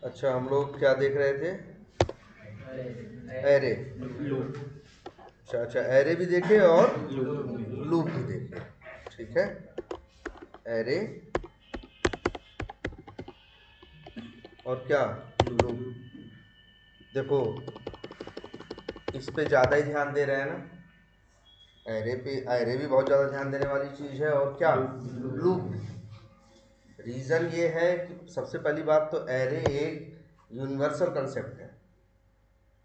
अच्छा, हम लोग क्या देख रहे थे? एरे। अच्छा अच्छा, एरे भी देखे और लूप भी देखे। ठीक है, एरे और क्या, लूप। देखो, इस पे ज़्यादा ही ध्यान दे रहे हैं ना, एरे पे। एरे भी बहुत ज़्यादा ध्यान देने वाली चीज़ है, और क्या, लूप भी। रीज़न ये है कि सबसे पहली बात तो एरे एक यूनिवर्सल कंसेप्ट है।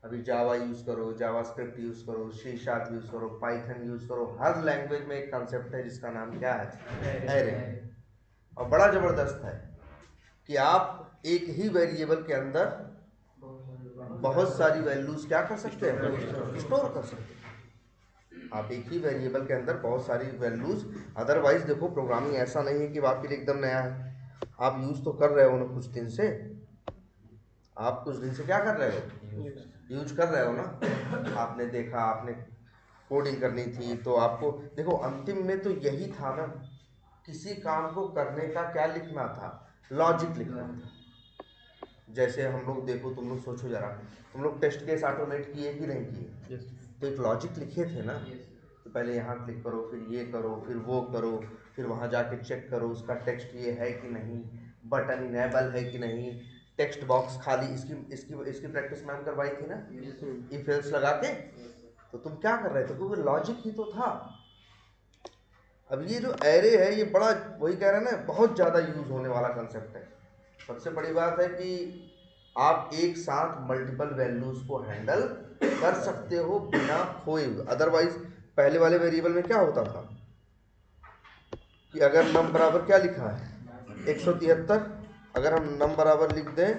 अभी जावा यूज़ करो, जावा स्क्रिप्ट यूज़ करो, सी शार्प यूज़ करो, पाइथन यूज़ करो, हर लैंग्वेज में एक कंसेप्ट है जिसका नाम क्या है, एरे। और बड़ा ज़बरदस्त है कि आप एक ही वेरिएबल के अंदर बहुत सारी वैल्यूज़ क्या कर सकते हैं, स्टोर कर सकते हैं। आप एक ही वेरिएबल के अंदर बहुत सारी वैल्यूज़। अदरवाइज देखो, प्रोग्रामिंग ऐसा नहीं है कि आपके लिए एकदम नया है। आप यूज़ तो कर रहे हो ना कुछ दिन से, आप कुछ दिन से क्या कर रहे हो, यूज कर रहे हो ना। आपने देखा, आपने कोडिंग करनी थी तो आपको देखो, अंतिम में तो यही था ना, किसी काम को करने का क्या लिखना था, लॉजिक लिखना था। जैसे हम लोग देखो, तुम लोग सोचो जरा, तुम लोग टेस्ट केस ऑटोमेट किए कि नहीं किए? तो एक लॉजिक लिखे थे ना, तो पहले यहाँ क्लिक करो, फिर ये करो, फिर वो करो, फिर वहाँ जाके चेक करो उसका टेक्स्ट ये है कि नहीं, बटन इनेबल है कि नहीं, टेक्स्ट बॉक्स खाली। इसकी इसकी इसकी प्रैक्टिस मैम करवाई थी ना, इफ एल्स लगा के। तो तुम क्या कर रहे थे, तो वो लॉजिक ही तो था। अब ये जो एरे है, ये बड़ा, वही कह रहे हैं ना, बहुत ज़्यादा यूज होने वाला कंसेप्ट है। सबसे बड़ी बात है कि आप एक साथ मल्टीपल वैल्यूज को हैंडल कर सकते हो बिना खोए हुए। अदरवाइज पहले वाले वेरिएबल में क्या होता था कि अगर नम बराबर क्या लिखा है 173, अगर हम नम बराबर लिख दें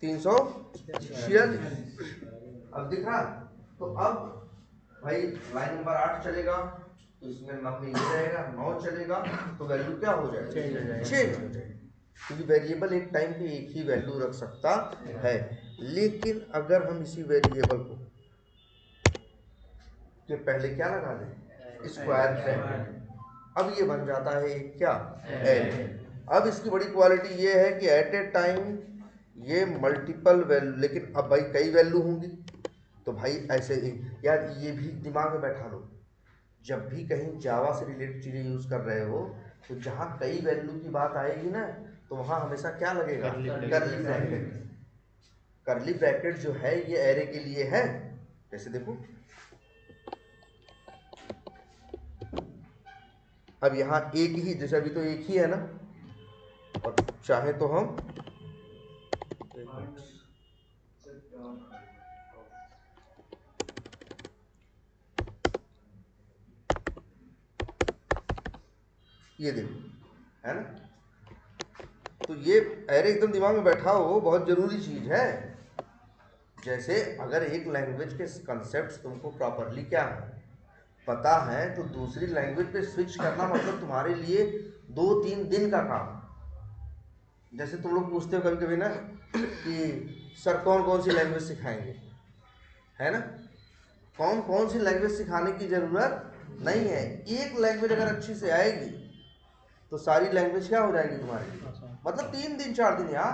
346, अब दिख रहा। तो अब भाई लाइन नंबर 8 चलेगा तो इसमें नम में ये रहेगा, 9 चलेगा तो वैल्यू क्या हो जाएगा, चेंज हो जाएगा। क्योंकि वेरिएबल एक टाइम पे एक ही वैल्यू रख सकता है। लेकिन अगर हम इसी वेरिएबल को के पहले क्या लगा दें, स्क्वायर ब्रैकेट, अब ये बन जाता है एक क्या, एरे। अब इसकी बड़ी क्वालिटी ये है कि एट ए टाइम ये मल्टीपल वैल्यू, लेकिन अब भाई कई वैल्यू होंगी तो भाई ऐसे ही यार, ये भी दिमाग में बैठा लो। जब भी कहीं जावा से रिलेटेड चीज़ें यूज़ कर रहे हो, तो जहाँ कई वैल्यू की बात आएगी ना, तो वहाँ हमेशा क्या लगेगा, कर्ली ब्रैकेट। कर्ली ब्रैकेट जो है ये एरे के लिए है। जैसे देखो, अब यहाँ एक ही, जैसे अभी तो एक ही है ना, और चाहे तो हम ये देखो, है ना। तो ये एरे एकदम दिमाग में बैठा हो, बहुत जरूरी चीज है। जैसे अगर एक लैंग्वेज के कंसेप्ट्स तुमको प्रॉपरली क्या है पता है, तो दूसरी लैंग्वेज पे स्विच करना मतलब तुम्हारे लिए 2-3 दिन का काम। जैसे तुम लोग पूछते हो कभी कभी ना कि सर कौन कौन सी लैंग्वेज सिखाएंगे, है ना। कौन कौन सी लैंग्वेज सिखाने की जरूरत नहीं है। एक लैंग्वेज अगर अच्छी से आएगी तो सारी लैंग्वेज क्या हो जाएगी तुम्हारी, मतलब 3 दिन 4 दिन यार।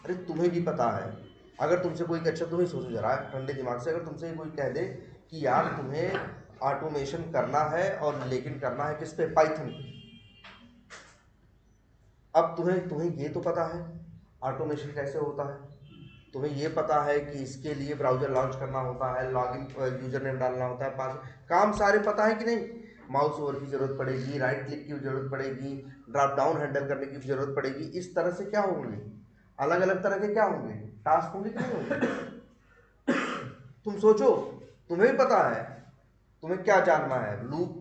अरे तुम्हें भी पता है, अगर तुमसे कोई, अच्छा तुम्हें सोचो जरा ठंडे दिमाग से, अगर तुमसे कोई कह दे कि यार तुम्हें ऑटोमेशन करना है, और लेकिन करना है किस पे, पाइथन पे। अब तुम्हें तुम्हें ये तो पता है ऑटोमेशन कैसे होता है, तुम्हें ये पता है कि इसके लिए ब्राउजर लॉन्च करना होता है, लॉगिन यूजर नेम डालना होता है, पास काम सारे पता है कि नहीं। माउस ओवर की जरूरत पड़ेगी, राइट क्लिक की जरूरत पड़ेगी, ड्रॉप डाउन हैंडल करने की जरूरत पड़ेगी। इस तरह से क्या होंगे, अलग अलग तरह के क्या होंगे, टास्क होंगे कि नहीं होंगे। तुम सोचो, तुम्हें भी पता है, तुम्हें क्या जानना है, लूप।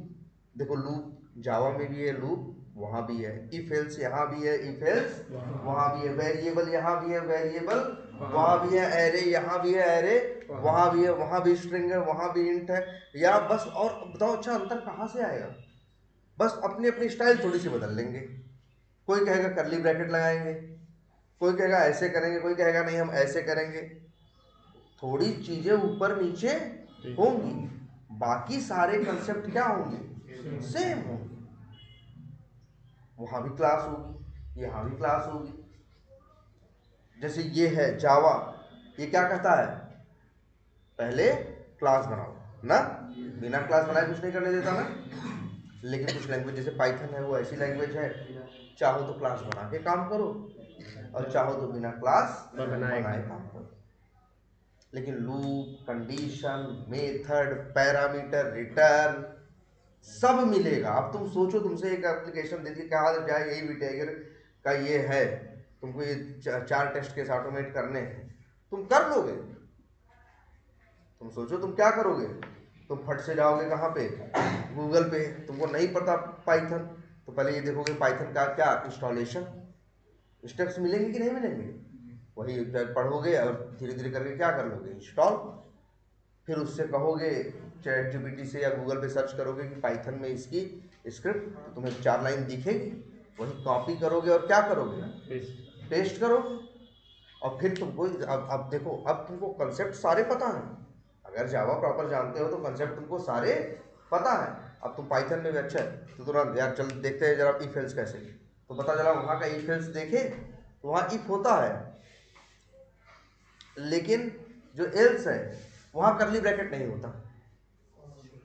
देखो लूप जावा में भी है, लूप वहां भी है, इफ एल्स यहाँ भी है, इफ एल्स वहां भी है, वेरिएबल यहाँ भी है, वेरिएबल वहां भी है, एरे यहाँ भी है, एरे वहां भी है, वहां भी स्ट्रिंग है, वहां भी इंट है। या बस, और बताओ अच्छा अंतर कहाँ से आएगा, बस अपनी अपनी स्टाइल थोड़ी सी बदल लेंगे। कोई कहेगा करली ब्रैकेट लगाएंगे, कोई कहेगा ऐसे करेंगे, कोई कहेगा नहीं हम ऐसे करेंगे। थोड़ी चीजें ऊपर नीचे होंगी, बाकी सारे कंसेप्ट क्या होंगे, सेम होंगे। वहां भी क्लास होगी, यहाँ भी क्लास होगी। जैसे ये है जावा, ये क्या कहता है, पहले क्लास बनाओ ना, बिना क्लास बनाए कुछ नहीं करने देता ना। लेकिन कुछ लैंग्वेज जैसे पाइथन है, वो ऐसी लैंग्वेज है, चाहो तो क्लास बना के काम करो और चाहो तो बिना क्लास बनाए काम करो। लेकिन loop, condition, method, parameter, return सब मिलेगा। अब तुम सोचो, तुमसे एक एप्लीकेशन दे दी, कहा जाए यही बिटेगर का ये है, तुमको ये 4 टेस्ट केस ऑटोमेट करने हैं, तुम कर लोगे? तुम सोचो तुम क्या करोगे? तुम फट से जाओगे कहाँ पे, गूगल पे। तुमको नहीं पता पाइथन, तो पहले ये देखोगे पाइथन का क्या इंस्टॉलेशन स्टेप्स मिलेंगे कि नहीं मिलेंगे, वही पढ़ोगे और धीरे धीरे करके क्या कर लोगे, इंस्टॉल। फिर उससे कहोगे चैट जीपीटी से या गूगल पे सर्च करोगे कि पाइथन में इसकी स्क्रिप्ट, तो तुम्हें 4 लाइन दिखेगी, वही कॉपी करोगे और क्या करोगे, पेस्ट करोगे। और फिर तुमको अब देखो, अब तुमको कंसेप्ट सारे पता हैं। अगर जावा प्रॉपर जानते हो तो कंसेप्ट तुमको सारे पता है। अब तुम पाइथन में भी अच्छा है तो तुरंत यार चल देखते हैं जरा इफ एल्स कैसे, तो पता चला वहाँ का इफ एल्स देखे तो वहाँ इफ होता है, लेकिन जो एल्स है वहाँ करली ब्रैकेट नहीं होता।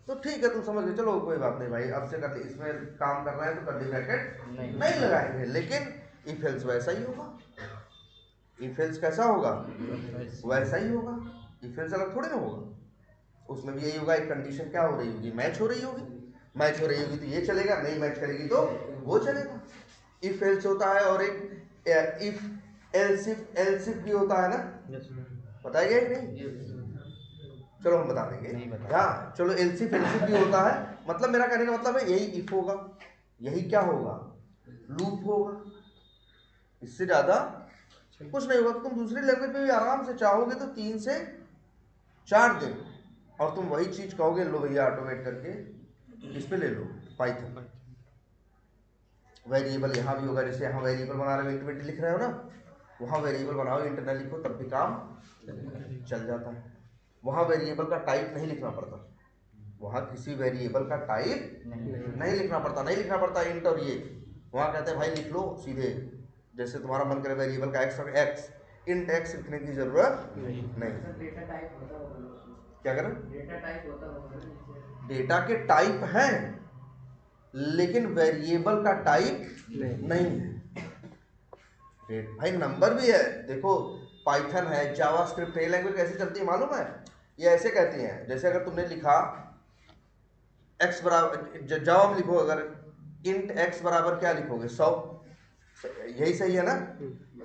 तो ठीक है, तुम समझ गए, चलो कोई बात नहीं भाई, अब से करली इसमें काम कर रहे हैं तो करली ब्रैकेट नहीं लगाएंगे। लेकिन इफ एल्स वैसा ही होगा, इफ एल्स कैसा होगा, वैसा ही होगा। इफ एल्स अलग थोड़ी ना होगा, उसमें भी यही होगा, एक कंडीशन क्या हो रही होगी, मैच हो रही होगी, मैच हो रही होगी तो ये चलेगा, नहीं मैच करेगी तो वो चलेगा। इफ एल्स होता है और एक इफ एल्सिफ भी होता है ना, बताया गया कि नहीं? चलो हम बता देंगे, हाँ चलो, एल्सिफ भी होता है। मतलब मेरा कहने का मतलब है यही इफ होगा, यही क्या होगा, लूप होगा, इससे ज्यादा कुछ नहीं होगा। तो तुम दूसरी लैंग्वेज में भी आराम से चाहोगे तो 3 से 4 दिन, और तुम वही चीज कहोगे लो भैया ऑटोमेट करके इस पे ले लो पाइथन। वेरिएबल यहाँ भी होगा, जैसे यहाँ वेरिएबल बना रहे हो इंटरमीडिएट लिख रहे हो ना, वहाँ वेरिएबल बनाओ इंटरनल लिखो तब भी काम चल जाता है। वहाँ वेरिएबल का टाइप नहीं लिखना पड़ता, वहाँ किसी वेरिएबल का टाइप नहीं लिखना पड़ता, नहीं लिखना पड़ता इंट और ये। वहाँ कहते हैं भाई लिख लो सीधे, जैसे तुम्हारा मन करे वेरिएबल का एक्स और एक्स, इंट एक्स लिखने की जरूरत नहीं। क्या करें, डेटा के टाइप हैं लेकिन वेरिएबल का टाइप नहीं है। भाई नंबर भी है, देखो पाइथन है, जावास्क्रिप्ट है, लैंग्वेज कैसे चलती है मालूम है, ये ऐसे कहती हैं, जैसे अगर तुमने लिखा x बराबर, जावा में लिखो अगर इंट x बराबर क्या लिखोगे 100, यही सही है ना।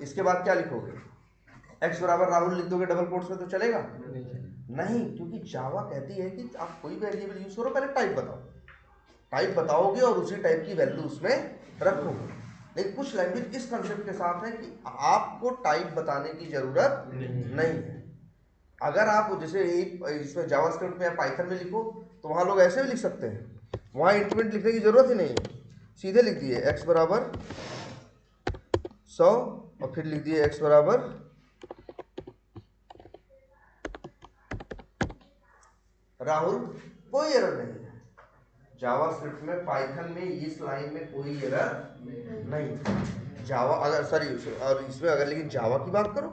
इसके बाद क्या लिखोगे, x बराबर राहुल लिख दोगे डबल कोट्स में तो चलेगा नहीं, क्योंकि जावा कहती है कि आप कोई वेरिएबल यूज करो, पहले टाइप बताओ, टाइप बताओगे और उसी टाइप की वैल्यू उसमें रखोगे। लेकिन कुछ लैंग्वेज इस कंसेप्ट के साथ है कि आपको टाइप बताने की जरूरत नहीं है। अगर आप जैसे इसमें जावास्क्रिप्ट में या पाइथन में लिखो तो वहाँ लोग ऐसे भी लिख सकते हैं, वहाँ इंक्रीमेंट लिखने की जरूरत ही नहीं है, सीधे लिख दिए x बराबर 100 और फिर लिख दिए x बराबर राहुल, कोई एरर नहीं है। जावास्क्रिप्ट में, पाइथन में, इस लाइन में कोई एरर नहीं। जावा अगर सॉरी, और इसमें अगर लेकिन जावा की बात करो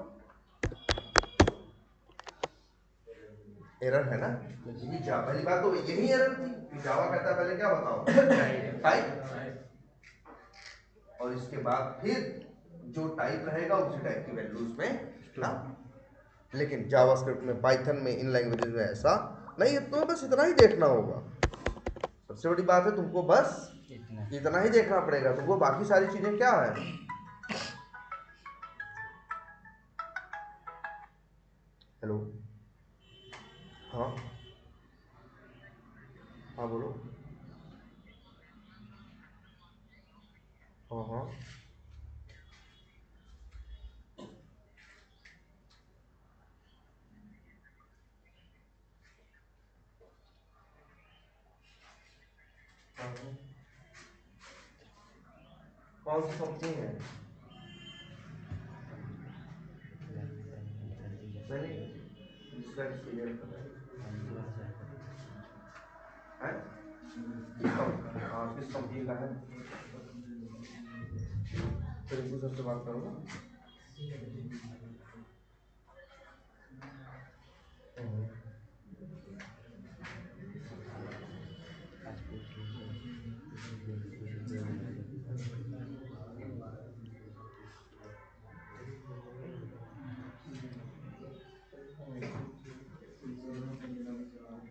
एरर है ना, क्योंकि पहली बात तो यही एरर थी कि जावा कहता है पहले क्या बताओ टाइप, और इसके बाद फिर जो टाइप रहेगा उसी टाइप की वैल्यू उसमें ना। लेकिन जावास्क्रिप्ट में, पाइथन में, इन लैंग्वेजेस में ऐसा नहीं है। तुम्हें बस इतना ही देखना होगा, सबसे बड़ी बात है तुमको बस इतना ही देखना पड़ेगा, तुमको बाकी सारी चीजें क्या है। हेलो, हाँ हाँ बोलो, हाँ हाँ हाँ, कौन सी कंपनी है, नहीं इसका एक्सपीरियंस है, किस कंपनी का है, रिंकू सर से बात करूँगा।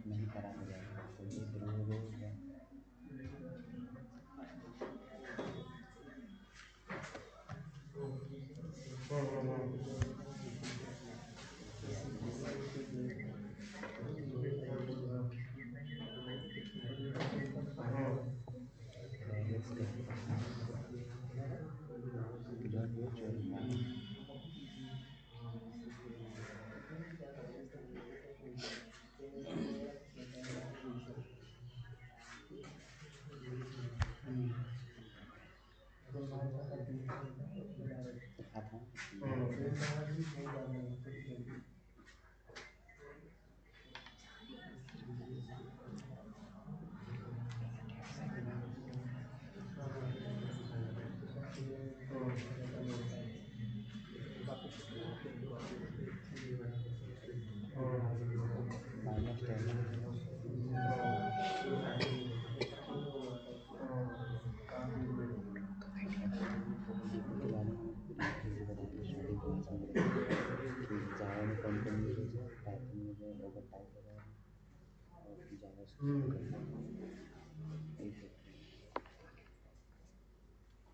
नहीं करा हो जाएगा तो ये शुरू हो गया।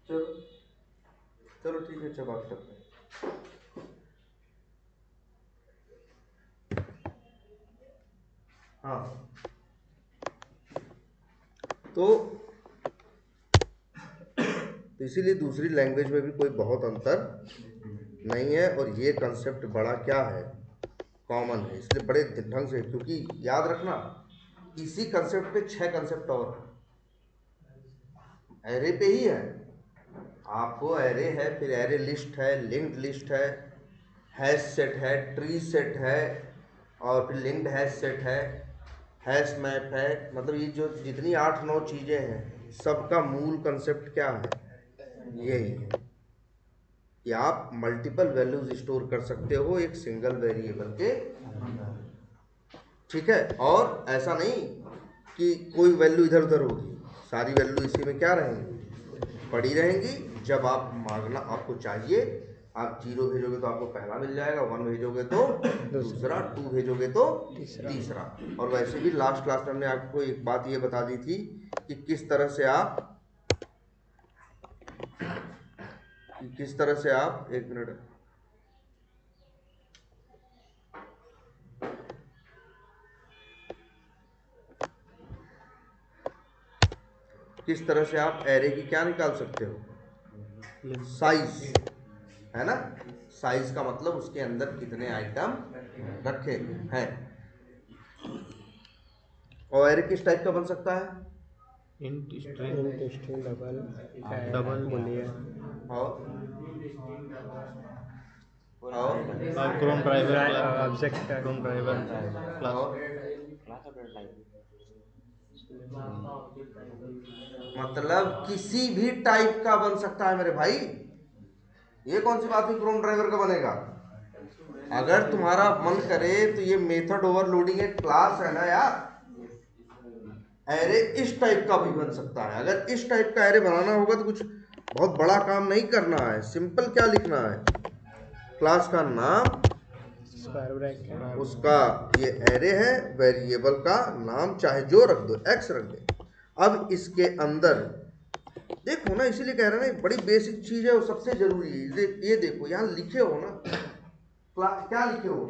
चलो चलो ठीक है, अच्छा बात करते हैं। हाँ, तो इसीलिए दूसरी लैंग्वेज में भी कोई बहुत अंतर नहीं है, और ये कंसेप्ट बड़ा क्या है, कॉमन है, इसलिए बड़े ढंग से, क्योंकि याद रखना इसी कंसेप्ट पे 6 कंसेप्ट और एरे पे ही है। आपको एरे है, फिर एरे लिस्ट है, लिंक्ड लिस्ट है, हैश सेट है, ट्री सेट है, और फिर लिंक्ड हैश सेट है, हैश मैप है। मतलब ये जो जितनी 8-9 चीज़ें हैं, सबका मूल कंसेप्ट क्या है, यही है कि आप मल्टीपल वैल्यूज स्टोर कर सकते हो एक सिंगल वेरिएबल के अंदर। ठीक है, और ऐसा नहीं कि कोई वैल्यू इधर उधर होगी, सारी वैल्यू इसी में क्या रहेंगी, पड़ी रहेंगी। जब आप मांगना आपको चाहिए, आप 0 भेजोगे तो आपको पहला मिल जाएगा, 1 भेजोगे तो दूसरा, 2 भेजोगे तो तीसरा। और वैसे भी लास्ट क्लास में हमने आपको एक बात ये बता दी थी कि किस तरह से आप एक मिनट, किस तरह से आप एरे की क्या निकाल सकते हो, साइज, है ना। साइज का मतलब उसके अंदर कितने आइटम रखे हैं। और एरे किस टाइप का बन सकता है, इंट स्ट्रिंग डबल बुलियन और Chrome driver object Chrome driver class update library मतलब किसी भी टाइप का बन सकता है मेरे भाई। ये कौन सी बात है क्रोम ड्राइवर का बनेगा, अगर तुम्हारा मन करे तो ये मेथड ओवरलोडिंग एक क्लास है ना यार, एरे इस टाइप का भी बन सकता है। अगर इस टाइप का एरे बनाना होगा तो कुछ बहुत बड़ा काम नहीं करना है, सिंपल क्या लिखना है, क्लास का नाम, उसका ये एरे है, वेरिएबल का नाम चाहे जो रख दो, एक्स रख दे। अब इसके अंदर देखो ना, इसीलिए कह रहे हैं ना, बड़ी बेसिक चीज है और सबसे जरूरी है। ये देखो यहाँ लिखे हो ना, क्या लिखे हो,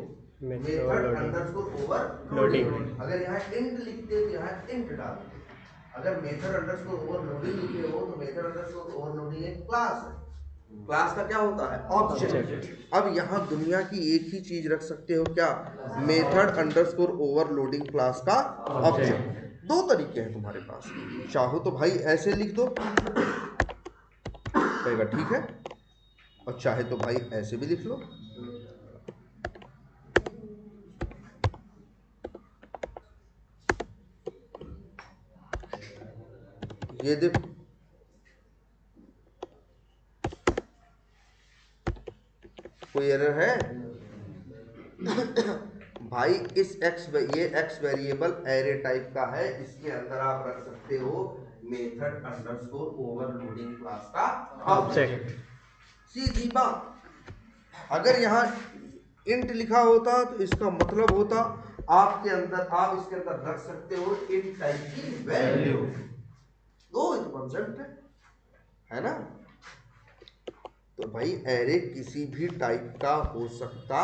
मेथड अंडरस्कोर ओवरलोडिंग। अगर यहाँ इंट लिखते तो यहाँ इंट डालते, अगर मेथड अंडरस्कोर ओवरलोडिंग लिखे हो तो मेथड अंडरस्कोर ओवरलोडिंग एक क्लास है, क्लास का क्या होता है, ऑब्जेक्ट। अब यहाँ दुनिया की एक ही चीज रख सकते हो, क्या, मेथड अंडरस्कोर ओवरलोडिंग क्लास का ऑब्जेक्ट। दो तरीके हैं तुम्हारे पास, चाहो तो भाई ऐसे लिख दो, कहेगा ठीक है, और चाहे तो भाई ऐसे भी लिख लो। ये देखो, कोई एरर है? भाई इस ये x वेरिएबल एरे टाइप का है, इसके अंदर आप रख सकते हो मेथड अंडरस्कोर ओवरलोडिंग क्लास का ऑब्जेक्ट। सीधी बात। अगर यहाँ इंट लिखा होता तो इसका मतलब होता आपके अंदर, आप इसके अंदर रख सकते हो इंट टाइप की वैल्यू। दो कॉन्सेप्ट है ना। तो भाई एरे किसी भी टाइप का हो सकता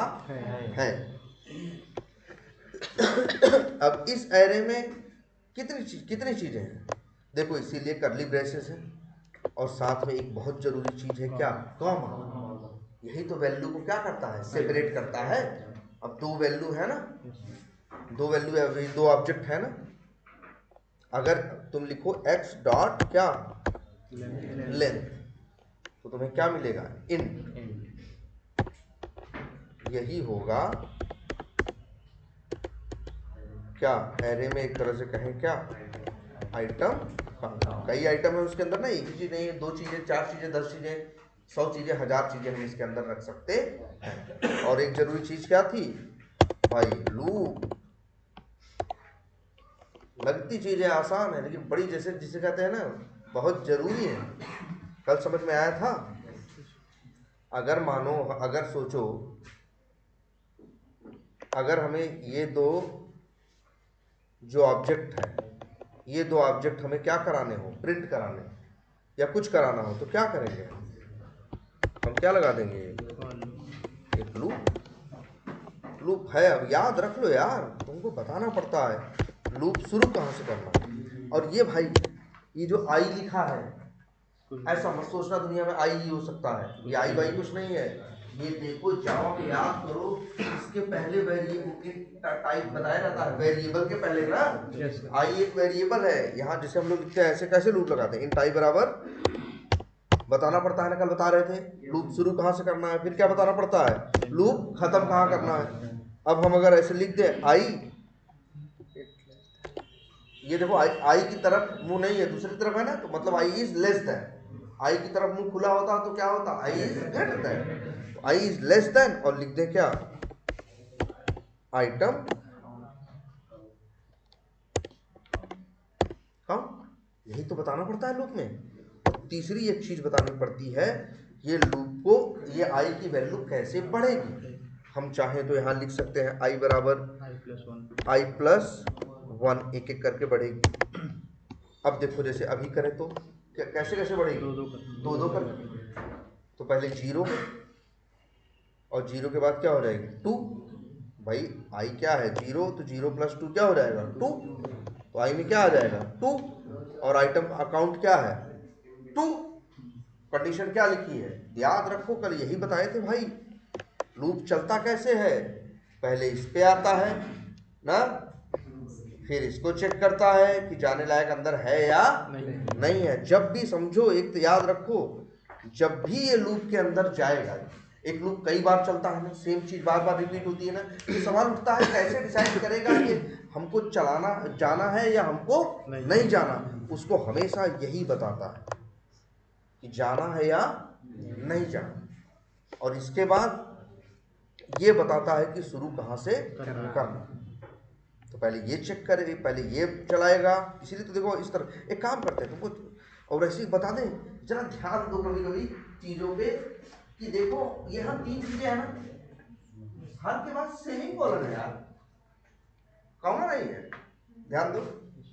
है। अब इस एरे में कितनी चीजें हैं देखो, इसीलिए करली ब्रेसेस है और साथ में एक बहुत जरूरी चीज है क्या, कॉमा। यही तो वैल्यू को क्या करता है, सेपरेट करता है। अब दो वैल्यू है ना, दो वैल्यू है, दो ऑब्जेक्ट है ना। अगर तुम लिखो x डॉट क्या लेंथ, तो तुम्हें क्या मिलेगा, int। यही होगा क्या एरे में, एक तरह से कहें क्या, आइटम। कई आइटम है उसके अंदर ना, एक ही चीज नहीं, दो चीजें, चार चीजें, 10 चीजें, 100 चीजें, 1000 चीजें हम इसके अंदर रख सकते हैं। और एक जरूरी चीज क्या थी भाई, लूप। लगती चीजें आसान है लेकिन बड़ी, जैसे जिसे कहते हैं ना, बहुत जरूरी है। कल समझ में आया था। अगर मानो, अगर सोचो, अगर हमें ये दो जो ऑब्जेक्ट है, ये दो ऑब्जेक्ट हमें क्या कराने हो, प्रिंट कराने या कुछ कराना हो, तो क्या करेंगे हम, क्या लगा देंगे, एक लूप है। अब याद रख लो यार, तुमको बताना पड़ता है लूप शुरू कहाँ से करना। और ये भाई, ये जो आई लिखा है, ऐसा मत सोचना दुनिया में आई ही हो सकता है, ये आई वाई कुछ नहीं है। ये देखो जावा में याद करो, इसके पहले वेरिएबल के टाइप बताया जाता है, वेरिएबल के पहले ना। आई एक वेरिएबल है। यहाँ जैसे हम लोग लिखते हैं, ऐसे कैसे लूप लगाते हैं, इन टाइप बराबर बताना पड़ता है ना, कल बता रहे थे लूप शुरू कहाँ से करना है, फिर क्या बताना पड़ता है, लूप खत्म कहाँ करना है। अब हम अगर ऐसे लिख दें आई, ये देखो आई की तरफ मुंह नहीं है, दूसरी तरफ है ना, तो मतलब आई इज लेस देन। आई की तरफ मुंह खुला होता तो क्या होता, आई इज ग्रेटर देन। तो आई इज लेस देन, और लिख दे क्या, आइटम काउंट। यही तो बताना पड़ता है लूप में। और तीसरी एक चीज बतानी पड़ती है, ये लूप को, ये आई की वैल्यू कैसे बढ़ेगी। हम चाहें तो यहाँ लिख सकते हैं आई बराबर i+1, एक एक करके बढ़ेगी। अब देखो जैसे अभी करें तो कैसे कैसे बढ़ेगी, दो कर। तो पहले 0, और 0 के बाद क्या हो जाएगी 2। भाई आई क्या है 0, तो 0 + 2 क्या हो जाएगा 2। तो आई में क्या आ जाएगा 2, और आइटम अकाउंट क्या है 2। कंडीशन क्या लिखी है, याद रखो कल यही बताए थे भाई। लूप चलता कैसे है, पहले इस पे आता है ना, फिर इसको चेक करता है कि जाने लायक अंदर है या नहीं है। जब भी समझो, एक तो याद रखो, जब भी ये लूप के अंदर जाएगा, एक लूप कई बार चलता है ना, सेम चीज बार बार रिपीट होती है ना, ये सवाल उठता है कैसे डिसाइड करेगा कि हमको चलाना जाना है या हमको नहीं जाना। उसको हमेशा यही बताता है कि जाना है या नहीं जाना, और इसके बाद ये बताता है कि शुरू कहाँ से करना। तो पहले ये चेक करे, पहले ये चलाएगा। इसीलिए तो देखो इस तरह एक काम करते हैं तुमको, और ऐसे ही बता दें, जरा ध्यान दो कभी कभी चीजों पे, कि देखो यहाँ 3 चीजें है ना, हर के बाद सेमीकोलन है यार, कौन नहीं है, ध्यान दो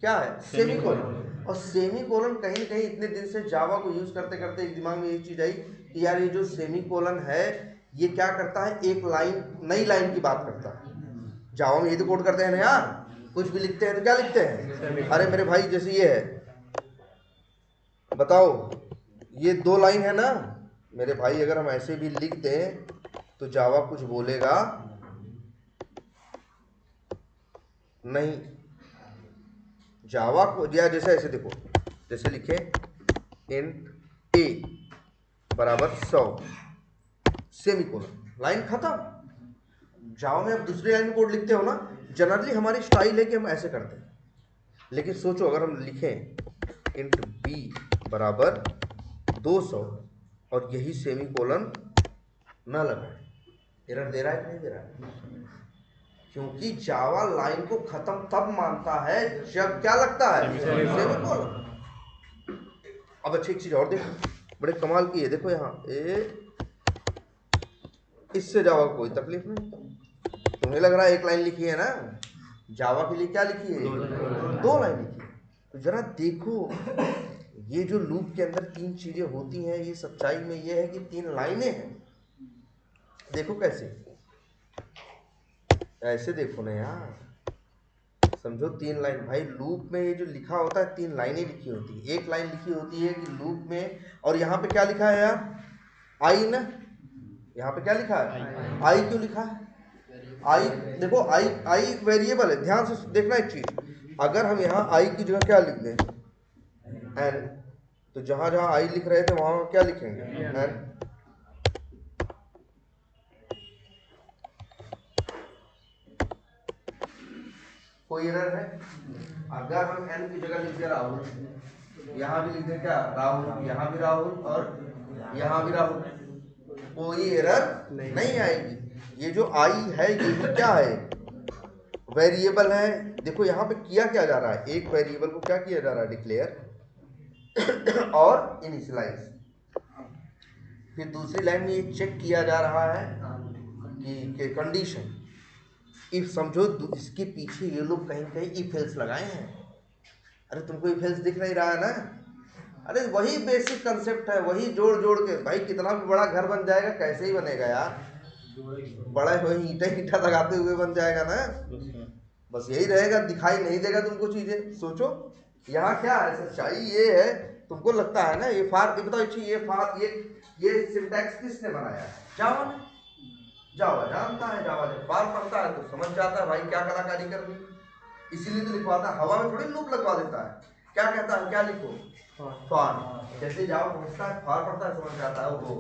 क्या है, सेमीकोलन। और सेमीकोलन कहीं ना कहीं इतने दिन से जावा को यूज करते करते एक दिमाग में एक चीज आई कि यार ये जो सेमीकोलन है, ये क्या करता है, एक लाइन, नई लाइन की बात करता है। जावा में यही तो कोड करते हैं ना यार, कुछ भी लिखते हैं तो क्या लिखते हैं, अरे मेरे भाई जैसे ये है, बताओ ये 2 लाइन है ना मेरे भाई, अगर हम ऐसे भी लिख दें तो जावा कुछ बोलेगा नहीं। जावा को या जैसे ऐसे देखो, जैसे लिखे int a बराबर 100 सेमीकोलन, लाइन खत्म। जावा में आप दूसरी लाइन में कोड लिखते हो ना, जनरली हमारी स्टाइल है कि हम ऐसे करते हैं, लेकिन सोचो अगर हम लिखें int b बराबर 200 और यही सेमीकोलन ना लगाए, एरर दे रहा है कि नहीं दे रहा है? क्योंकि जावा लाइन को खत्म तब मानता है जब क्या लगता है, सेमीकोलन। अब अच्छी एक चीज और देखो, बड़े कमाल की है, देखो यहाँ इससे जावा को कोई तकलीफ नहीं। तुम्हें लग रहा है एक लाइन लिखी है ना, जावा के लिए क्या लिखी है, 2 लाइन लिखी है। तो जरा देखो, ये जो लूप के अंदर 3 चीजें होती हैं, ये सच्चाई में ये है कि 3 लाइनें हैं। देखो कैसे, ऐसे देखो ना यार, समझो 3 लाइन। भाई लूप में ये जो लिखा होता है 3 लाइनें लिखी होती है। एक लाइन लिखी होती है कि लूप में, और यहाँ पे क्या लिखा है यार, आई ना, यहाँ पे क्या लिखा है, आई क्यों लिखा है, आई देखो, आई एक वेरिएबल है। ध्यान से देखना एक चीज, अगर हम यहाँ आई की जगह क्या लिख दें, एन, तो जहां जहां आई लिख रहे थे वहां क्या लिखेंगे, एन। कोई एरर है? अगर हम एन की जगह लिख दे राहुल, यहाँ भी लिख दे क्या राहुल, यहाँ भी राहुल और यहाँ भी राहुल, कोई एरर नहीं आएगी। ये जो आई है ये भी क्या है, वेरिएबल है। देखो यहाँ पे किया क्या जा रहा है, एक वेरिएबल को क्या किया जा रहा है, डिक्लेयर और इनिशियलाइज। फिर दूसरी लाइन में ये चेक किया जा रहा है कि कंडीशन इफ, समझो इसके पीछे ये लोग कहीं कहीं इफ एल्स लगाए हैं। अरे तुमको इफ एल्स दिख नहीं रहा है ना, अरे वही बेसिक कंसेप्ट है, वही जोड़ जोड़ के। भाई कितना भी बड़ा घर बन जाएगा, कैसे ही बनेगा यार, बड़ा वही ईंटा लगाते हुए बन जाएगा ना, बस यही रहेगा, दिखाई नहीं देगा तुमको चीजें। सोचो यहाँ क्या है, सच्चाई ये है, तुमको लगता है ना ये फार, बताओ ये सिंटैक्स किसने बनाया है, जावा ने। जावा जानता है, जावा जब फार पढ़ता है तो समझ जाता है भाई क्या कलाकारी करनी, इसीलिए तो लिखवाता है। हवा में थोड़ी लूप लगवा देता है, क्या कहता है, क्या लिखो, फार। जैसे जावा पहुंचता है, फार पढ़ता है, समझ जाता है वो,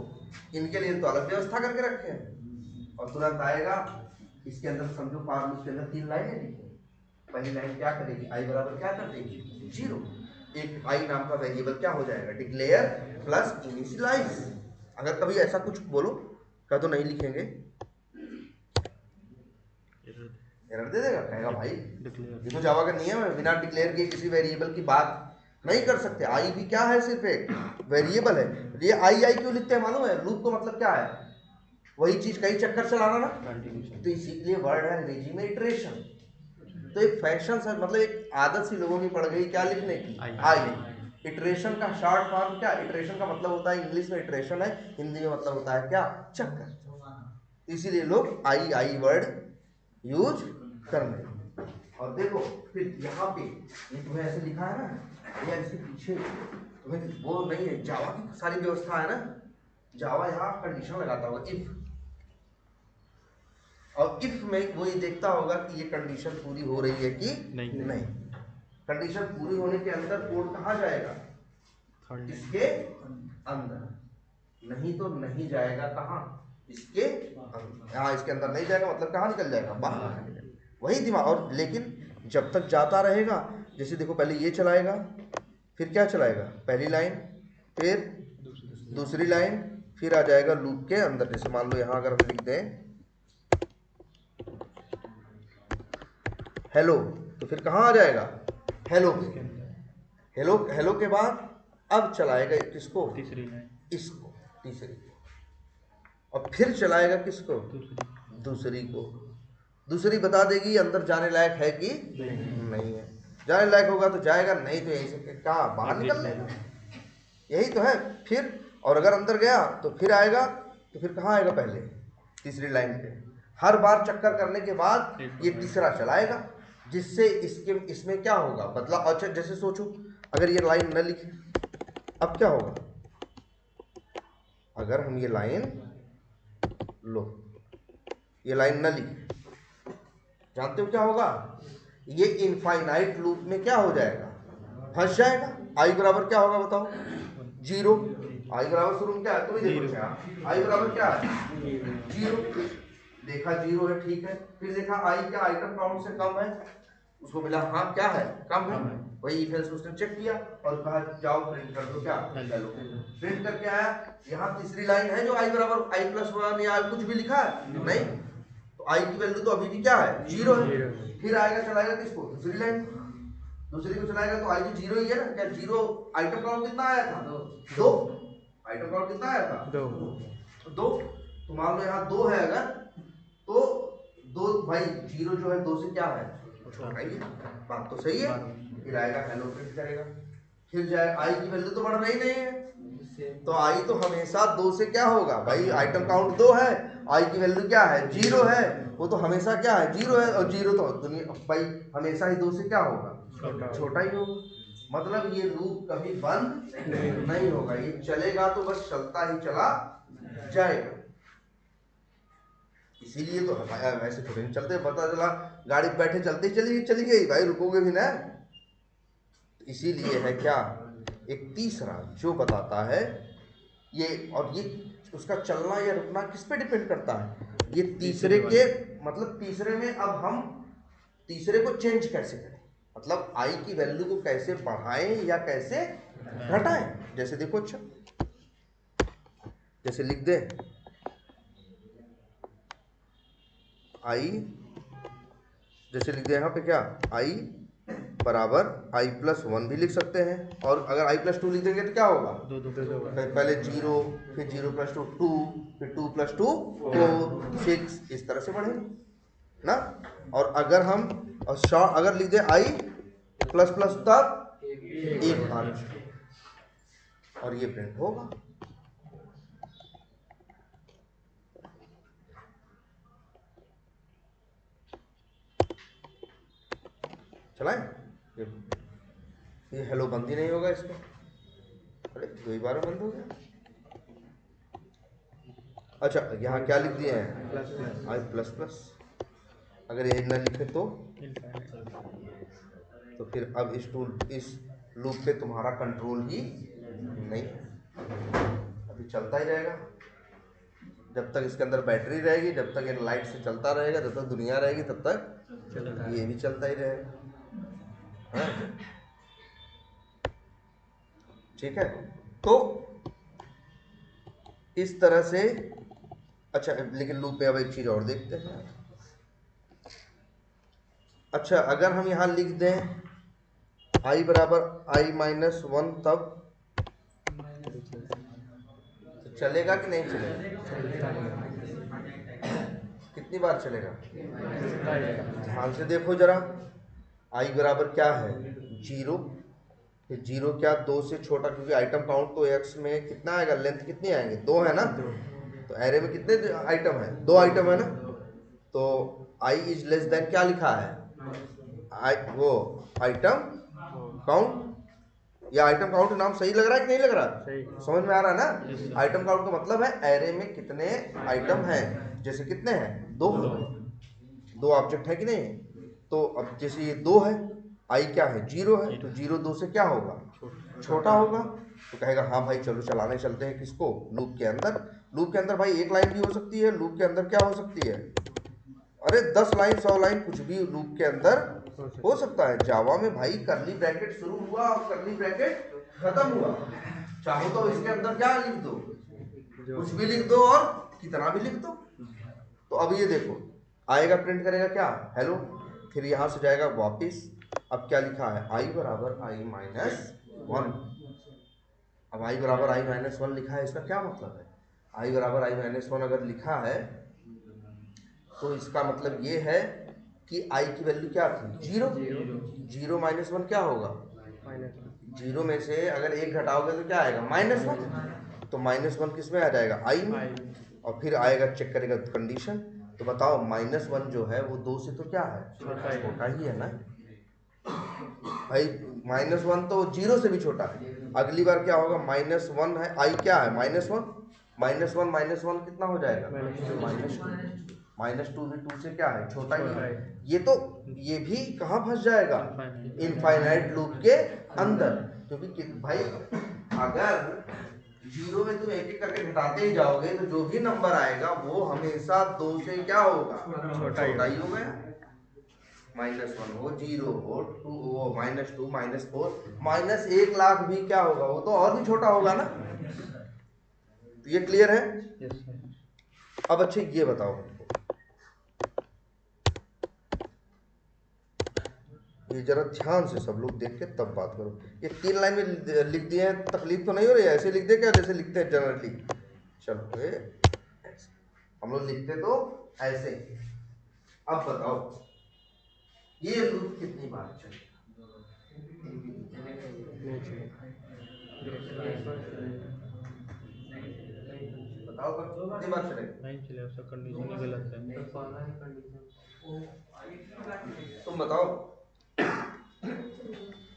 इनके लिए तो अलग व्यवस्था करके रखे हैं। और तुरंत आएगा इसके अंदर, समझो फार लूप के अंदर 3 लाइनें लिखी। पहली लाइन क्या करेगी, आई बराबर क्या कर देगी, 0। एक आई नाम का वेरिएबल क्या हो जाएगा, डिक्लेयर प्लस इनिशियलाइज। अगर कभी ऐसा कुछ बोलो क्या तो नहीं लिखेंगे, एरर दे देगा, कहेगा भाई ये तो जावा का नियम है, बिना डिक्लेयर के किसी वेरिएबल की बात नहीं कर सकते। आई भी क्या है, सिर्फ एक वेरिएबल है। ये आई क्यों लिखते हैं मालूम है, लूप का मतलब क्या है, वही चीज कई चक्कर चलाना ना, तो इसीलिए वर्ड है अंग्रेजी में इटरेशन। तो एक फैशन है, मतलब एक आदत सी लोगों की पड़ गई क्या लिखने की, आई। इटरेशन का शॉर्ट फॉर्म क्या, इटरेशन का मतलब होता है, इंग्लिश में इटरेशन है, हिंदी में मतलब होता है क्या, चक्कर। इसीलिए लोग आई वर्ड यूज करने। और देखो फिर यहाँ पे ये तुम्हें ऐसे लिखा है ना, या इसके पीछे तुम्हें वो नहीं है, जावा की सारी व्यवस्था है ना, जावा यहाँ कंडीशन लगाता होगा इफ, और इफ में वो ये देखता होगा कि ये कंडीशन पूरी हो रही है कि नहीं। कंडीशन पूरी होने के अंदर कोड कहाँ जाएगा, इसके अंदर, नहीं तो नहीं जाएगा कहाँ, इसके अंदर। हाँ इसके अंदर नहीं जाएगा मतलब कहाँ निकल जाएगा, बाहर। वही दिमाग। और लेकिन जब तक जाता रहेगा, जैसे देखो पहले ये चलाएगा, फिर क्या चलाएगा, पहली लाइन, फिर दूसरी लाइन, फिर आ जाएगा लूप के अंदर। जैसे मान लो यहाँ अगर हम लिख दें हेलो, तो फिर कहाँ आ जाएगा, हेलो पे। हेलो के बाद अब चलाएगा किसको, इसको, तीसरी, और फिर चलाएगा किसको, दूसरी को। दूसरी बता देगी अंदर जाने लायक है कि नहीं है। जाने लायक होगा तो जाएगा, नहीं तो यही से कहाँ बाहर निकल लेगा, यही तो है। फिर और अगर अंदर गया तो फिर आएगा, तो फिर कहाँ आएगा, पहले तीसरी लाइन पे। हर बार चक्कर करने के बाद ये तीसरा चलाएगा, जिससे इसमें क्या होगा बदलाव। अच्छा जैसे सोचो अगर ये लाइन न लिखे, अब क्या होगा, अगर हम ये लाइन लो, ये लाइन न लिखे, जानते हो क्या होगा, ये इनफाइनाइट लूप में क्या हो जाएगा, फंस जाएगा। आई बराबर क्या होगा बताओ, 0। आई बराबर शुरू में क्या है, तुम्हें देखो क्या, आई बराबर क्या है, 0। देखा 0 है, ठीक है। फिर देखा आई क्या आइटम काउंट से कम है, उसको मिला हाँ क्या है, कम है, वही इफ एल्स उसने चेक किया और कहा जाओ प्रिंट कर दो क्या, हेलो। प्रिंट करके आया, यहाँ तीसरी लाइन है जो i बराबर i प्लस 1 या कुछ भी लिखा है नहीं, तो i की वैल्यू तो अभी भी क्या है, 0 है। फिर आएगा चलाएगा किसको, दूसरी लाइन, दूसरी को चलाएगा तो i भी 0 ही है ना, क्या 0 आइटम काउंट कितना आया था, 2 आइटम काउंट कितना आया था, 2। तो मान लो यहाँ 2 है अगर, तो 2 भाई 0 जो है 2 से क्या है, छोटा ही है, बात तो सही है। फिर आएगा हेलो प्रिंट करेगा, फिर जाए आई की वैल्यू तो बढ़ रही नहीं है, तो आई तो हमेशा 2 से क्या होगा भाई, आइटम काउंट 2 है, आई की वैल्यू क्या है, 0 है, वो तो हमेशा क्या है, 0 है, और 0 तो दुनिया भाई हमेशा ही 2 से क्या होगा, छोटा ही होगा। मतलब ये लूप कभी बंद नहीं होगा, ये चलेगा तो बस चलता ही चला जाएगा। इसीलिए तो वैसे थोड़ी नहीं चलते, पता चला गाड़ी पे बैठे चलते ही चली गई भाई, रुकोगे भी ना। इसीलिए है क्या, एक तीसरा जो बताता है ये, और ये उसका चलना या रुकना किस पे डिपेंड करता है, ये तीसरे के मतलब तीसरे में अब हम तीसरे को चेंज कैसे करें, मतलब आई की वैल्यू को कैसे बढ़ाएं या कैसे घटाएं। जैसे देखो, अच्छा जैसे लिख दे आई, जैसे लिख दे यहाँ पे क्या, आई बराबर आई प्लस 1 भी लिख सकते हैं, और अगर आई प्लस 2 लिख देंगे तो क्या होगा, पहले 0, फिर 0 प्लस 2 2, फिर 2 प्लस 2 4 6, इस तरह से बढ़ेगा ना। और अगर हम अगर लिख दे आई प्लस प्लस तब एक बार, और ये प्रिंट होगा। चलाएं, ये हेलो बंद ही नहीं होगा इसका, अरे 2 ही बार बंद हो गया। अच्छा यहाँ क्या लिख दिए हैं, आई प्लस प्लस, अगर ये ना लिखे तो फिर अब इस लूप पे तुम्हारा कंट्रोल ही नहीं, अभी चलता ही रहेगा जब तक इसके अंदर बैटरी रहेगी, जब तक ये लाइट से चलता रहेगा, जब तक दुनिया रहेगी तब तक ये भी चलता ही रहेगा, हाँ? ठीक है, तो इस तरह से। अच्छा लेकिन लूप में अब एक चीज और देखते हैं। अच्छा अगर हम यहां लिख दें i बराबर i माइनस 1 तब तो चलेगा कि नहीं चलेगा, कितनी बार चलेगा, ध्यान से देखो जरा, i बराबर क्या है 0, फिर 0 क्या 2 से छोटा, क्योंकि आइटम काउंट तो x में कितना आएगा, लेंथ कितनी आएंगे 2 है ना, तो एरे में कितने आइटम है, 2 आइटम है ना, तो i इज लेस देन क्या लिखा है, वो आइटम काउंट, या आइटम काउंट नाम सही लग रहा है कि नहीं लग रहा, समझ में आ रहा है ना। आइटम काउंट का मतलब है एरे में कितने आइटम हैं, जैसे कितने हैं, 2 ऑब्जेक्ट है कि नहीं, तो अब जैसे ये 2 है, आई क्या है 0 है, तो 0 2 से क्या होगा, छोटा होगा, तो कहेगा हाँ भाई चलो चलाने चलते हैं किसको, लूप के अंदर। लूप के अंदर भाई एक लाइन भी हो सकती है, लूप के अंदर क्या हो सकती है, अरे 10 लाइन 100 लाइन कुछ भी लूप के अंदर हो सकता है। जावा में भाई करली ब्रैकेट शुरू हुआ और करली ब्रैकेट खत्म हुआ, चाहो तो इसके अंदर क्या लिख दो, कुछ भी लिख दो और कितना भी लिख दो। तो अब ये देखो आएगा, प्रिंट करेगा क्या, हेलो, फिर यहां से जाएगा वापिस, अब क्या लिखा है, आई बराबर आई माइनस 1, अब आई बराबर आई माइनस 1 लिखा है, इसका क्या मतलब है, आई बराबर आई माइनस 1 अगर लिखा है तो इसका मतलब ये है कि आई की वैल्यू क्या थी, 0, 0 माइनस 1 क्या होगा, 0 में से अगर 1 घटाओगे तो क्या आएगा, -1, तो -1 किस में आ जाएगा, आई में, और फिर आएगा चेक करेगा कंडीशन, तो बताओ -1 जो है वो 2 से तो क्या है, छोटा ही है ना भाई, -1 तो 0 से भी छोटा है। अगली बार क्या होगा, -1 है, आई क्या है -1, -1 कितना हो जाएगा, -2 भी 2 से क्या है, छोटा ही है। ये तो ये भी कहाँ फंस जाएगा, इनफाइनाइट लूप के अंदर, क्योंकि भाई अगर 0 में तुम एक एक करके घटाते ही जाओगे तो जो भी नंबर आएगा वो हमेशा 2 से क्या होगा, छोटा ही हो गया। -1 हो, 0 हो, 2 हो, -2 -4 -1,00,000 भी क्या होगा, वो तो और भी छोटा होगा ना। तो ये क्लियर है। Yes sir. अब अच्छे ये बताओ, ये जरा ध्यान से सब लोग देख के तब बात करो। ये 3 लाइन में लिख दिए हैं, तकलीफ तो नहीं हो रही है? ऐसे लिख दे क्या, जैसे लिखते हैं जनरली? चलो हम लोग लिखते तो ऐसे। अब बताओ ये लूप कितनी बार चलेगा? बताओ कितनी बार चलेगा? नहीं चलेगा सर, कंडीशन ही गलत है। तुम बताओ।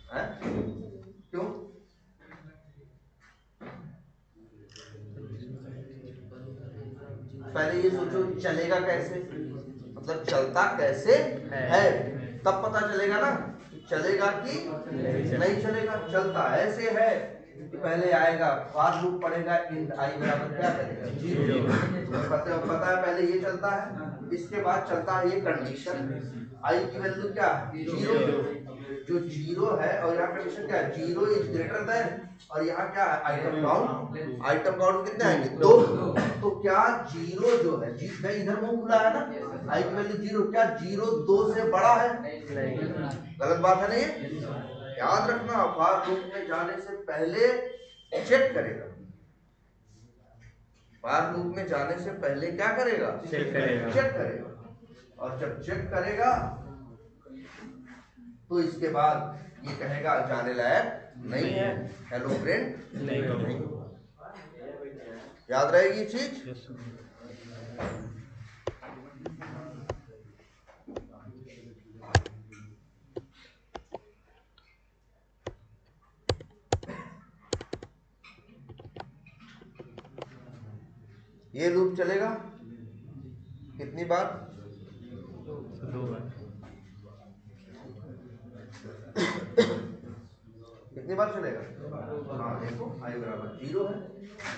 हैं? क्यों? पहले ये सोचो चलेगा कैसे, मतलब चलता कैसे है, तब पता चलेगा ना कि चलेगा कि नहीं चलेगा। चलता ऐसे है कि पहले आएगा फॉर लूप पड़ेगा, इंट आई बराबर क्या करेगा, 0। पता है पहले ये चलता है, इसके बाद चलता है ये कंडीशन, आई की वैल्यू क्या है, 0। जो 0 है और यहाँ कंडीशन क्या है, 0 इज ग्रेटर देन, और यहाँ क्या है, आइटम काउंट। आइटम काउंट कितने आएंगे, 2। तो क्या 0 जो है, इधर मुंह खुला है ना, आई की वैल्यू 0, क्या 0 2 से बड़ा है? नहीं। गलत बात है ना ये? याद रखना, फॉर लूप में जाने से पहले चेक करेगा। फॉर लूप में जाने से पहले क्या करेगा, चेक करेगा। चेक करेगा। और जब चेक करेगा तो इसके बाद ये कहेगा जाने लायक नहीं है, हेलो प्रिंट नहीं होगा। याद रहेगी ये चीज। Yes sir. ये लूप चलेगा कितनी बार, 2 बार। कितनी बार चलेगा? हाँ देखो आई बराबर 0 है,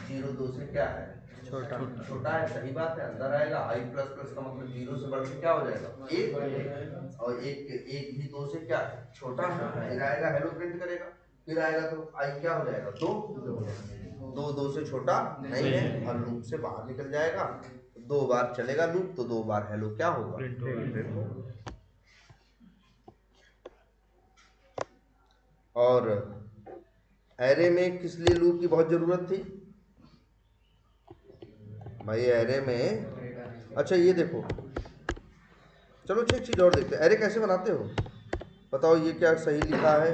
0 2 से क्या है, छोटा है। सही बात है, अंदर आएगा। आई प्लस प्लस का मतलब 0 से बढ़ के क्या हो जाएगा, 1। और एक भी 2 से क्या है, छोटा है। फिर आएगा हेलो प्रिंट करेगा, फिर आएगा तो आई क्या हो जाएगा, 2। 2 से छोटा नहीं है और लूप से बाहर निकल जाएगा। 2 बार चलेगा लूप तो 2 बार हेलो क्या होगा, प्रिंट होगा। और एरे में किस लिए लूप की बहुत जरूरत थी भाई, एरे में? अच्छा ये देखो, चलो एक चीज और देखते हैं, एरे कैसे बनाते हो बताओ। ये क्या सही लिखा है,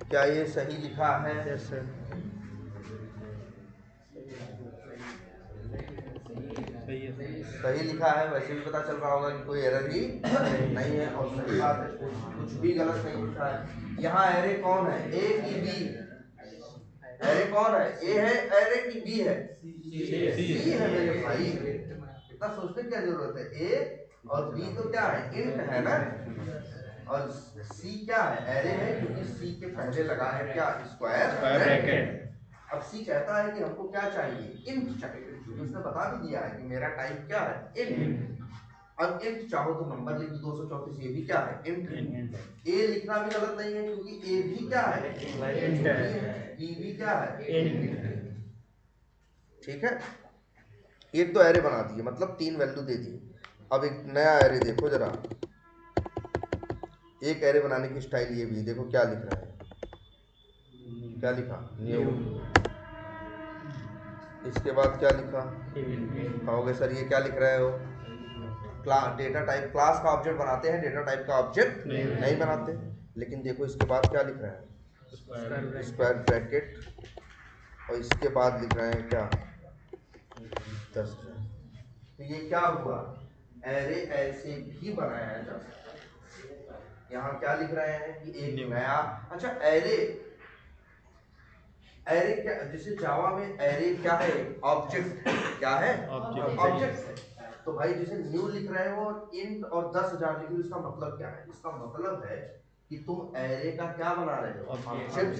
क्या ये सही लिखा है? Yes sir. सही है सर। सही लिखा है, वैसे भी पता चल रहा होगा कि कोई एरर ही नहीं है। और सही बात है, कुछ भी गलत नहीं लिखा है। यहाँ एरे कौन है, ए की बी? एरे कौन है, ए है एरे की बी है, सी है मेरे भाई। इतना सोचने की क्या जरूरत है, ए और बी तो क्या है, इंट है ना। और सी क्या है, एरे है, क्योंकि सी के पहले लगा है क्या, स्क्वायर ब्रैकेट। अब सी कहता है कि हमको क्या चाहिए, इंट चाहिए, क्योंकि उसने बता भी दिया है कि मेरा टाइप क्या है, इंट। अब इंट चाहो तो नंबर लिख दो 234, ये भी क्या है, इंट। ए लिखना भी गलत नहीं है क्योंकि ए भी क्या है, इंट है। बी भी क्या है, इंट। ठीक है, एक तो एरे बना दिए, मतलब 3 वैल्यू दे दिए। अब एक नया एरे देखो जरा, एक एरे बनाने की स्टाइल ये भी देखो, क्या लिख रहा है, क्या लिखा, न्यू। इसके बाद क्या लिखा, कहोगे सर ये क्या लिख रहे हो, डेटा टाइप, क्लास का ऑब्जेक्ट बनाते हैं, डेटा टाइप का ऑब्जेक्ट नहीं बनाते। लेकिन देखो इसके बाद क्या लिख रहे हैं, स्क्वायर ब्रैकेट, और इसके बाद लिख रहे हैं क्या, 10। तो ये क्या हुआ, एरे ऐसे भी बनाया जा सकता है। यहाँ क्या लिख रहे हैं कि एक नया, अच्छा एरे, एरे क्या, जैसे जावा में एरे क्या है, ऑब्जेक्ट। क्या है, ऑब्जेक्ट है। तो भाई जैसे न्यू लिख रहे हो और इंट और 10,000 लिख रहे हो, इसका मतलब क्या है, इसका मतलब है कि तुम एरे का क्या बना रहे हो, Object.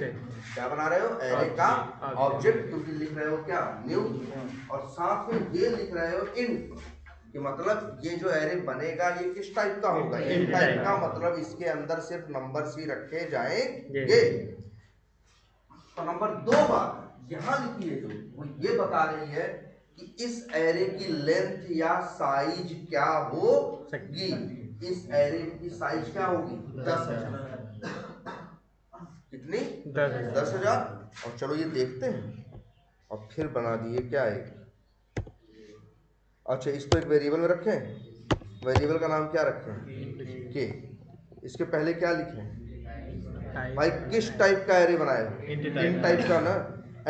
क्या बना रहे हो, एरे का Object. ऑब्जेक्ट। तुम लिख रहे हो क्या, न्यू, और साथ में ये लिख रहे हो इंट, कि मतलब ये जो एरे बनेगा ये किस टाइप का होगा, इन Int टाइप type. का, मतलब इसके अंदर सिर्फ नंबर्स ही रखे जाएंगे। ये। तो नंबर 2 बात यहाँ लिखी है, जो वो ये बता रही है कि इस एरे की लेंथ या साइज क्या होगी, इस एरे की साइज क्या होगी, 10,000। कितनी, 10,000। 10,000। और चलो ये देखते हैं, और फिर बना दिए क्या एक, अच्छा इसको एक वेरिएबल में रखें, वेरिएबल का नाम क्या रखें, के। इसके पहले क्या लिखें भाई, किस टाइप का एरे बनाए हो, इन टाइप का ना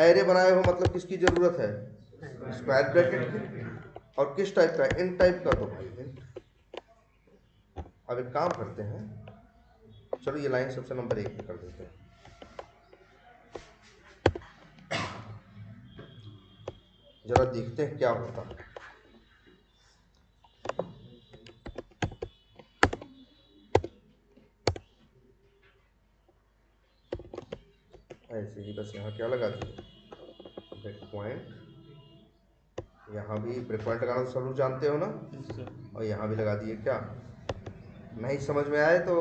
एरे बनाए हो, मतलब किसकी जरूरत है, स्क्वायर ब्रैकेट की, और किस टाइप का, इन टाइप का, तो भाई int। अब एक काम करते हैं, चलो ये लाइन सबसे नंबर 1 पे कर देते हैं, जरा देखते हैं क्या होता है। ऐसे ही बस यहाँ क्या लगा दिए, ब्रेक पॉइंट, यहाँ भी ब्रेक पॉइंट लगाना तो सब लोग जानते हो ना, और यहाँ भी लगा दिए क्या, नहीं समझ में आए तो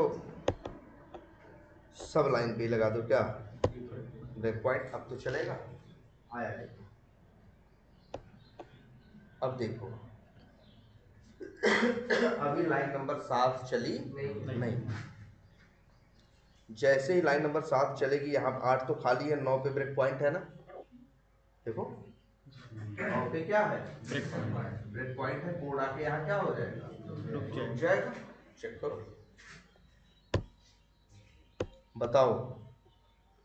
सब लाइन पे ही लगा दो क्या, ब्रेक पॉइंट। अब तो चलेगा, आया देखो, अब देखो अभी लाइन नंबर 7 चली नहीं, जैसे ही लाइन नंबर 7 चलेगी, यहाँ 8 तो खाली है, 9 पे ब्रेक पॉइंट है ना, देखो 9 पे क्या है, ब्रेक पॉइंट है, कोड आके यहाँ क्या हो जाएगा, रुक जाएगा। चेक करो, बताओ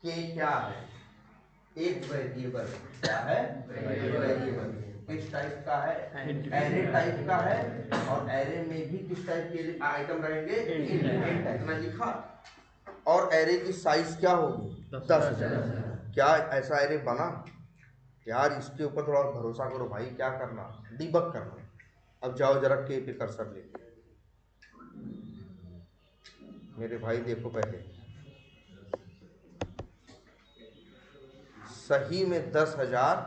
के क्या है, एक वेरिएबल, क्या है, वेरिएबल, किस टाइप का है, एरे टाइप का है, और एरे में भी किस टाइप के आइटम रहेंगे, int इतना लिखा, और एरे की साइज क्या होगी, 10,000। क्या ऐसा एरे बना यार, इसके ऊपर थोड़ा भरोसा करो भाई, क्या करना, डिबग करना। अब जाओ जरा के पे कर्सर लेके, मेरे भाई देखो पहले, सही में 10,000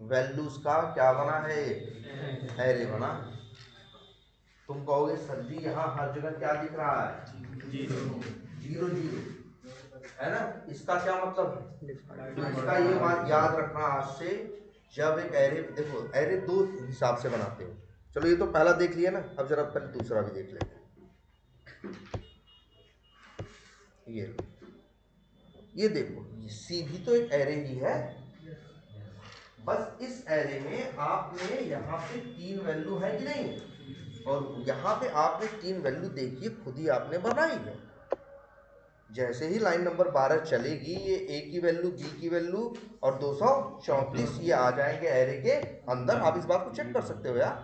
वैल्यूज का क्या बना है, एरे बना। तुम कहोगे सर जी यहाँ हर जगह क्या दिख रहा है, जीरो जीरो, है ना, इसका क्या मतलब है, तो इसका ये बात याद रखना आज से, जब एक एरे, देखो एरे 2 हिसाब से बनाते हो, चलो ये तो पहला देख लिया ना, अब जरा पहले दूसरा भी देख लेते हैं। ये देखो, सी भी तो एक एरे ही है, बस इस एरे में आपने यहाँ पे 3 वैल्यू है कि नहीं, और यहाँ पे आपने 3 वैल्यू देखिए, खुद ही आपने बनाई है। जैसे ही लाइन नंबर 12 चलेगी, ये ए की वैल्यू, बी की वैल्यू और 234 ये आ जाएंगे एरे के अंदर। आप इस बात को चेक कर सकते हो यार,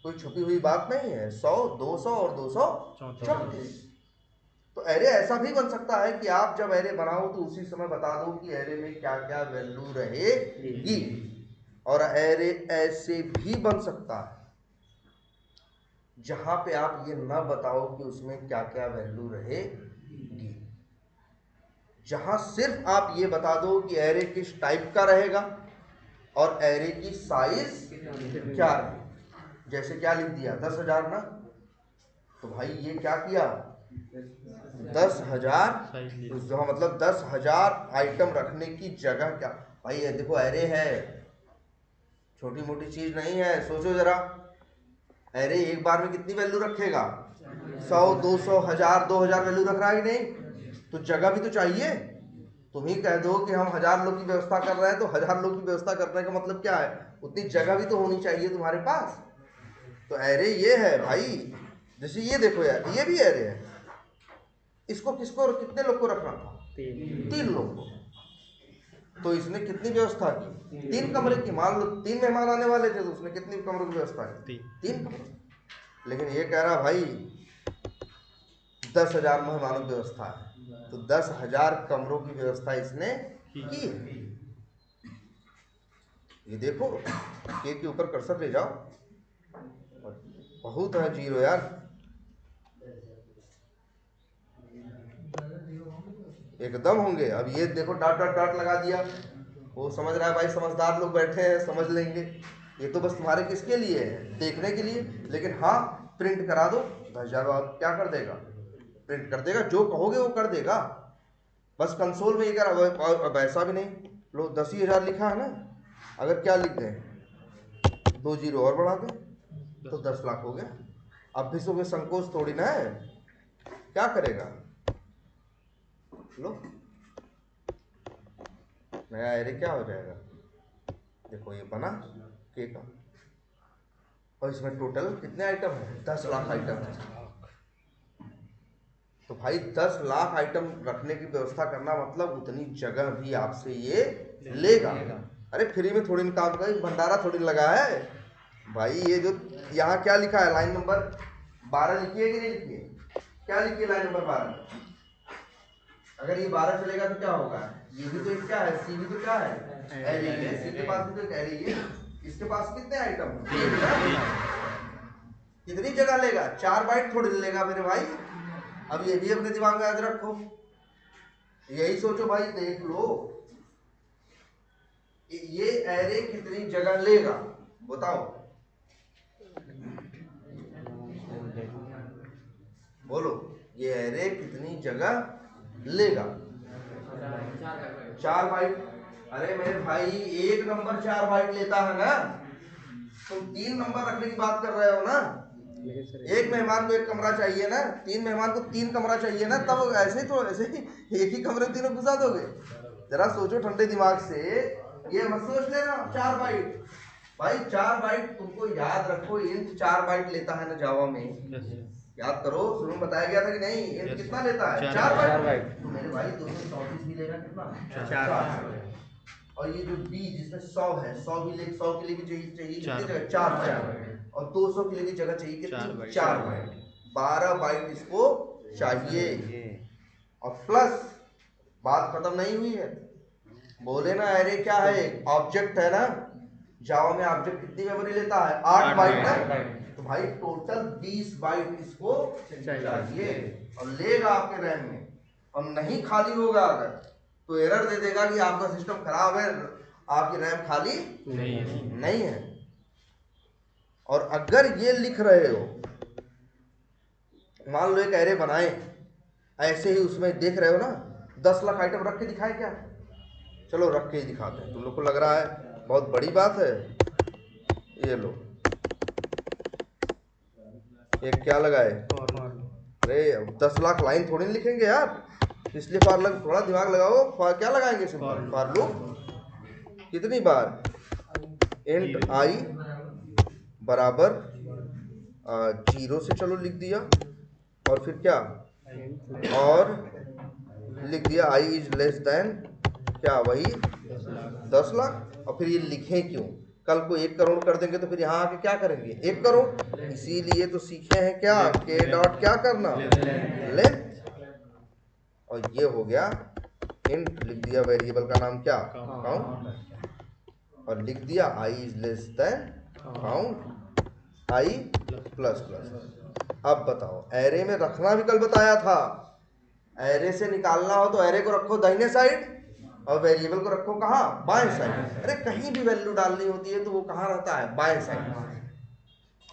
कोई छुपी हुई बात नहीं है, 100, 200 और 234। तो एरे ऐसा भी बन सकता है कि आप जब एरे बनाओ तो उसी समय बता दो कि एरे में क्या क्या वैल्यू रहेगी, और एरे ऐसे भी बन सकता है जहां पे आप ये ना बताओ कि उसमें क्या क्या वैल्यू रहेगी, जहां सिर्फ आप ये बता दो कि एरे किस टाइप का रहेगा और एरे की साइज क्या रहेगी। जैसे क्या लिख दिया, 10,000 ना, तो भाई ये क्या किया, 10,000, जो मतलब 10,000 आइटम रखने की जगह, क्या भाई ये देखो एरे है, छोटी मोटी चीज नहीं है, सोचो जरा, एरे एक बार में कितनी वैल्यू रखेगा, 100, 200, 1000, 2000 वैल्यू रख रहा है कि नहीं, तो जगह भी तो चाहिए। तुम ही कह दो कि हम 1000 लोग की व्यवस्था कर रहे हैं, तो 1000 लोग की व्यवस्था करने का मतलब क्या है, उतनी जगह भी तो होनी चाहिए तुम्हारे पास। तो एरे ये है भाई, जैसे ये देखो यार, ये भी एरे है, इसको किसको, कितने लोग को रखना था, 3 लोग को, तो इसने कितनी व्यवस्था की, 3 कमरे की। मान लो 3 मेहमान आने वाले थे, तो उसने कितनी कमरों की व्यवस्था की, 3 कमरे। लेकिन ये कह रहा भाई 10,000 मेहमानों की व्यवस्था है, तो 10,000 कमरों की व्यवस्था इसने की है। ये देखो, के ऊपर कर्सर ले जाओ, बहुत है जीरो यार, एकदम होंगे। अब ये देखो डॉट डॉट डॉट लगा दिया, वो समझ रहा है भाई समझदार लोग बैठे हैं समझ लेंगे, ये तो बस तुम्हारे किसके लिए है, देखने के लिए। लेकिन हाँ प्रिंट करा दो, 10,000 आप क्या कर देगा, प्रिंट कर देगा, जो कहोगे वो कर देगा। बस कंसोल में ये करा। अब ऐसा भी नहीं, लो 10,000 लिखा है ना, अगर क्या लिख दें 2 जीरो और बढ़ा दें तो 10 लाख हो गया। अब भी सुबह संकोच थोड़ी ना है, क्या करेगा। लो नया एरे क्या हो जाएगा, देखो ये बना के का, और इसमें टोटल कितने आइटम है, 10 लाख आइटम है। तो भाई 10 लाख आइटम रखने की व्यवस्था करना मतलब उतनी जगह भी आपसे ये लेगा। अरे फ्री में थोड़ी ना काम का भंडारा थोड़ी लगा है भाई। ये जो यहाँ क्या लिखा है, लाइन नंबर 12 लिखी है कि नहीं लिखी है, क्या लिखी है लाइन नंबर 12 में। अगर ये 12 चलेगा तो क्या होगा, ये भी तो एक क्या है, सी भी तो क्या है एरे है, सी के पास भी तो एक एरे है, इसके पास कितने आइटम है, कितनी जगह लेगा, 4 बाइट थोड़ी लेगा मेरे भाई। अब ये भी अपने दिमाग में याद रखो, यही सोचो भाई, देख लो ये एरे कितनी जगह लेगा, बताओ बोलो, ये एरे कितनी जगह लेगा, 4 बाइट। अरे मेरे भाई एक नंबर 4 बाइट लेता है ना, तुम 3 नंबर रखने की बात कर रहे हो ना। एक मेहमान को 1 कमरा चाहिए ना, 3 मेहमान को 3 कमरा चाहिए ना, तब ऐसे ही तो ऐसे ही एक ही कमरे में तीनों घुसा दोगे। जरा सोचो ठंडे दिमाग से, ये मत सोच लेना 4 बाइट। भाई 4 बाइट तुमको याद रखो, इंट 4 बाइट लेता है ना जावा में, याद करो, शुरू में बताया गया था कि नहीं, इंट कितना लेता है 4 बाइट। तो मेरे भाई 234 भी लेगा कितना 4। और ये जो बी जिसमें 100 है, 100 भी ले, 100 के लिए भी चाहिए कितनी जगह 4 बाइट, और 200 के लिए भी जगह चाहिए कितनी 4 बाइट, 12 बाइट इसको चाहिए। और प्लस बात खत्म नहीं हुई है, बोले ना एरे क्या है, ऑब्जेक्ट है ना, जावा में ऑब्जेक्ट कितनी मेमोरी लेता है 8 बाइट ना, तो भाई टोटल 20 बाइट इसको चाहिए, और लेगा आपके रैम में। और नहीं खाली होगा अगर तो एरर दे देगा कि आपका सिस्टम खराब है, आपकी रैम खाली नहीं है। और अगर ये लिख रहे हो, मान लो एक एरे बनाए ऐसे ही, उसमें देख रहे हो ना 10 लाख आइटम रख के दिखाए क्या, चलो रख के ही दिखाते हैं, तुम लोग को लग रहा है बहुत बड़ी बात है। ये लो एक क्या लगाए, अरे 10 लाख लाइन थोड़ी नहीं लिखेंगे यार, इसलिए फॉर लग थोड़ा दिमाग लगाओ, फॉर क्या लगाएंगे, सिंपल फॉर लूप। कितनी बार, इंट आई बराबर 0 से चलो लिख दिया, और फिर क्या, और लिख दिया आई इज लेस देन क्या, वही 10 लाख। और फिर ये लिखें क्यों, कल को 1 करोड़ कर देंगे तो फिर यहाँ आके क्या करेंगे 1 करोड़, इसीलिए तो सीखे हैं क्या, के डॉट क्या करना, लेंथ। और ये हो गया इंट, लिख दिया वेरिएबल का नाम क्या काउंट, और लिख दिया i is less than count i plus plus. अब बताओ एरे में रखना भी कल बताया था, एरे से निकालना हो तो एरे को रखो दाहिने साइड और वेरिएबल को रखो कहाँ, बाएं साइड। अरे कहीं भी वैल्यू डालनी होती है तो वो कहाँ रहता है, बाएं साइड।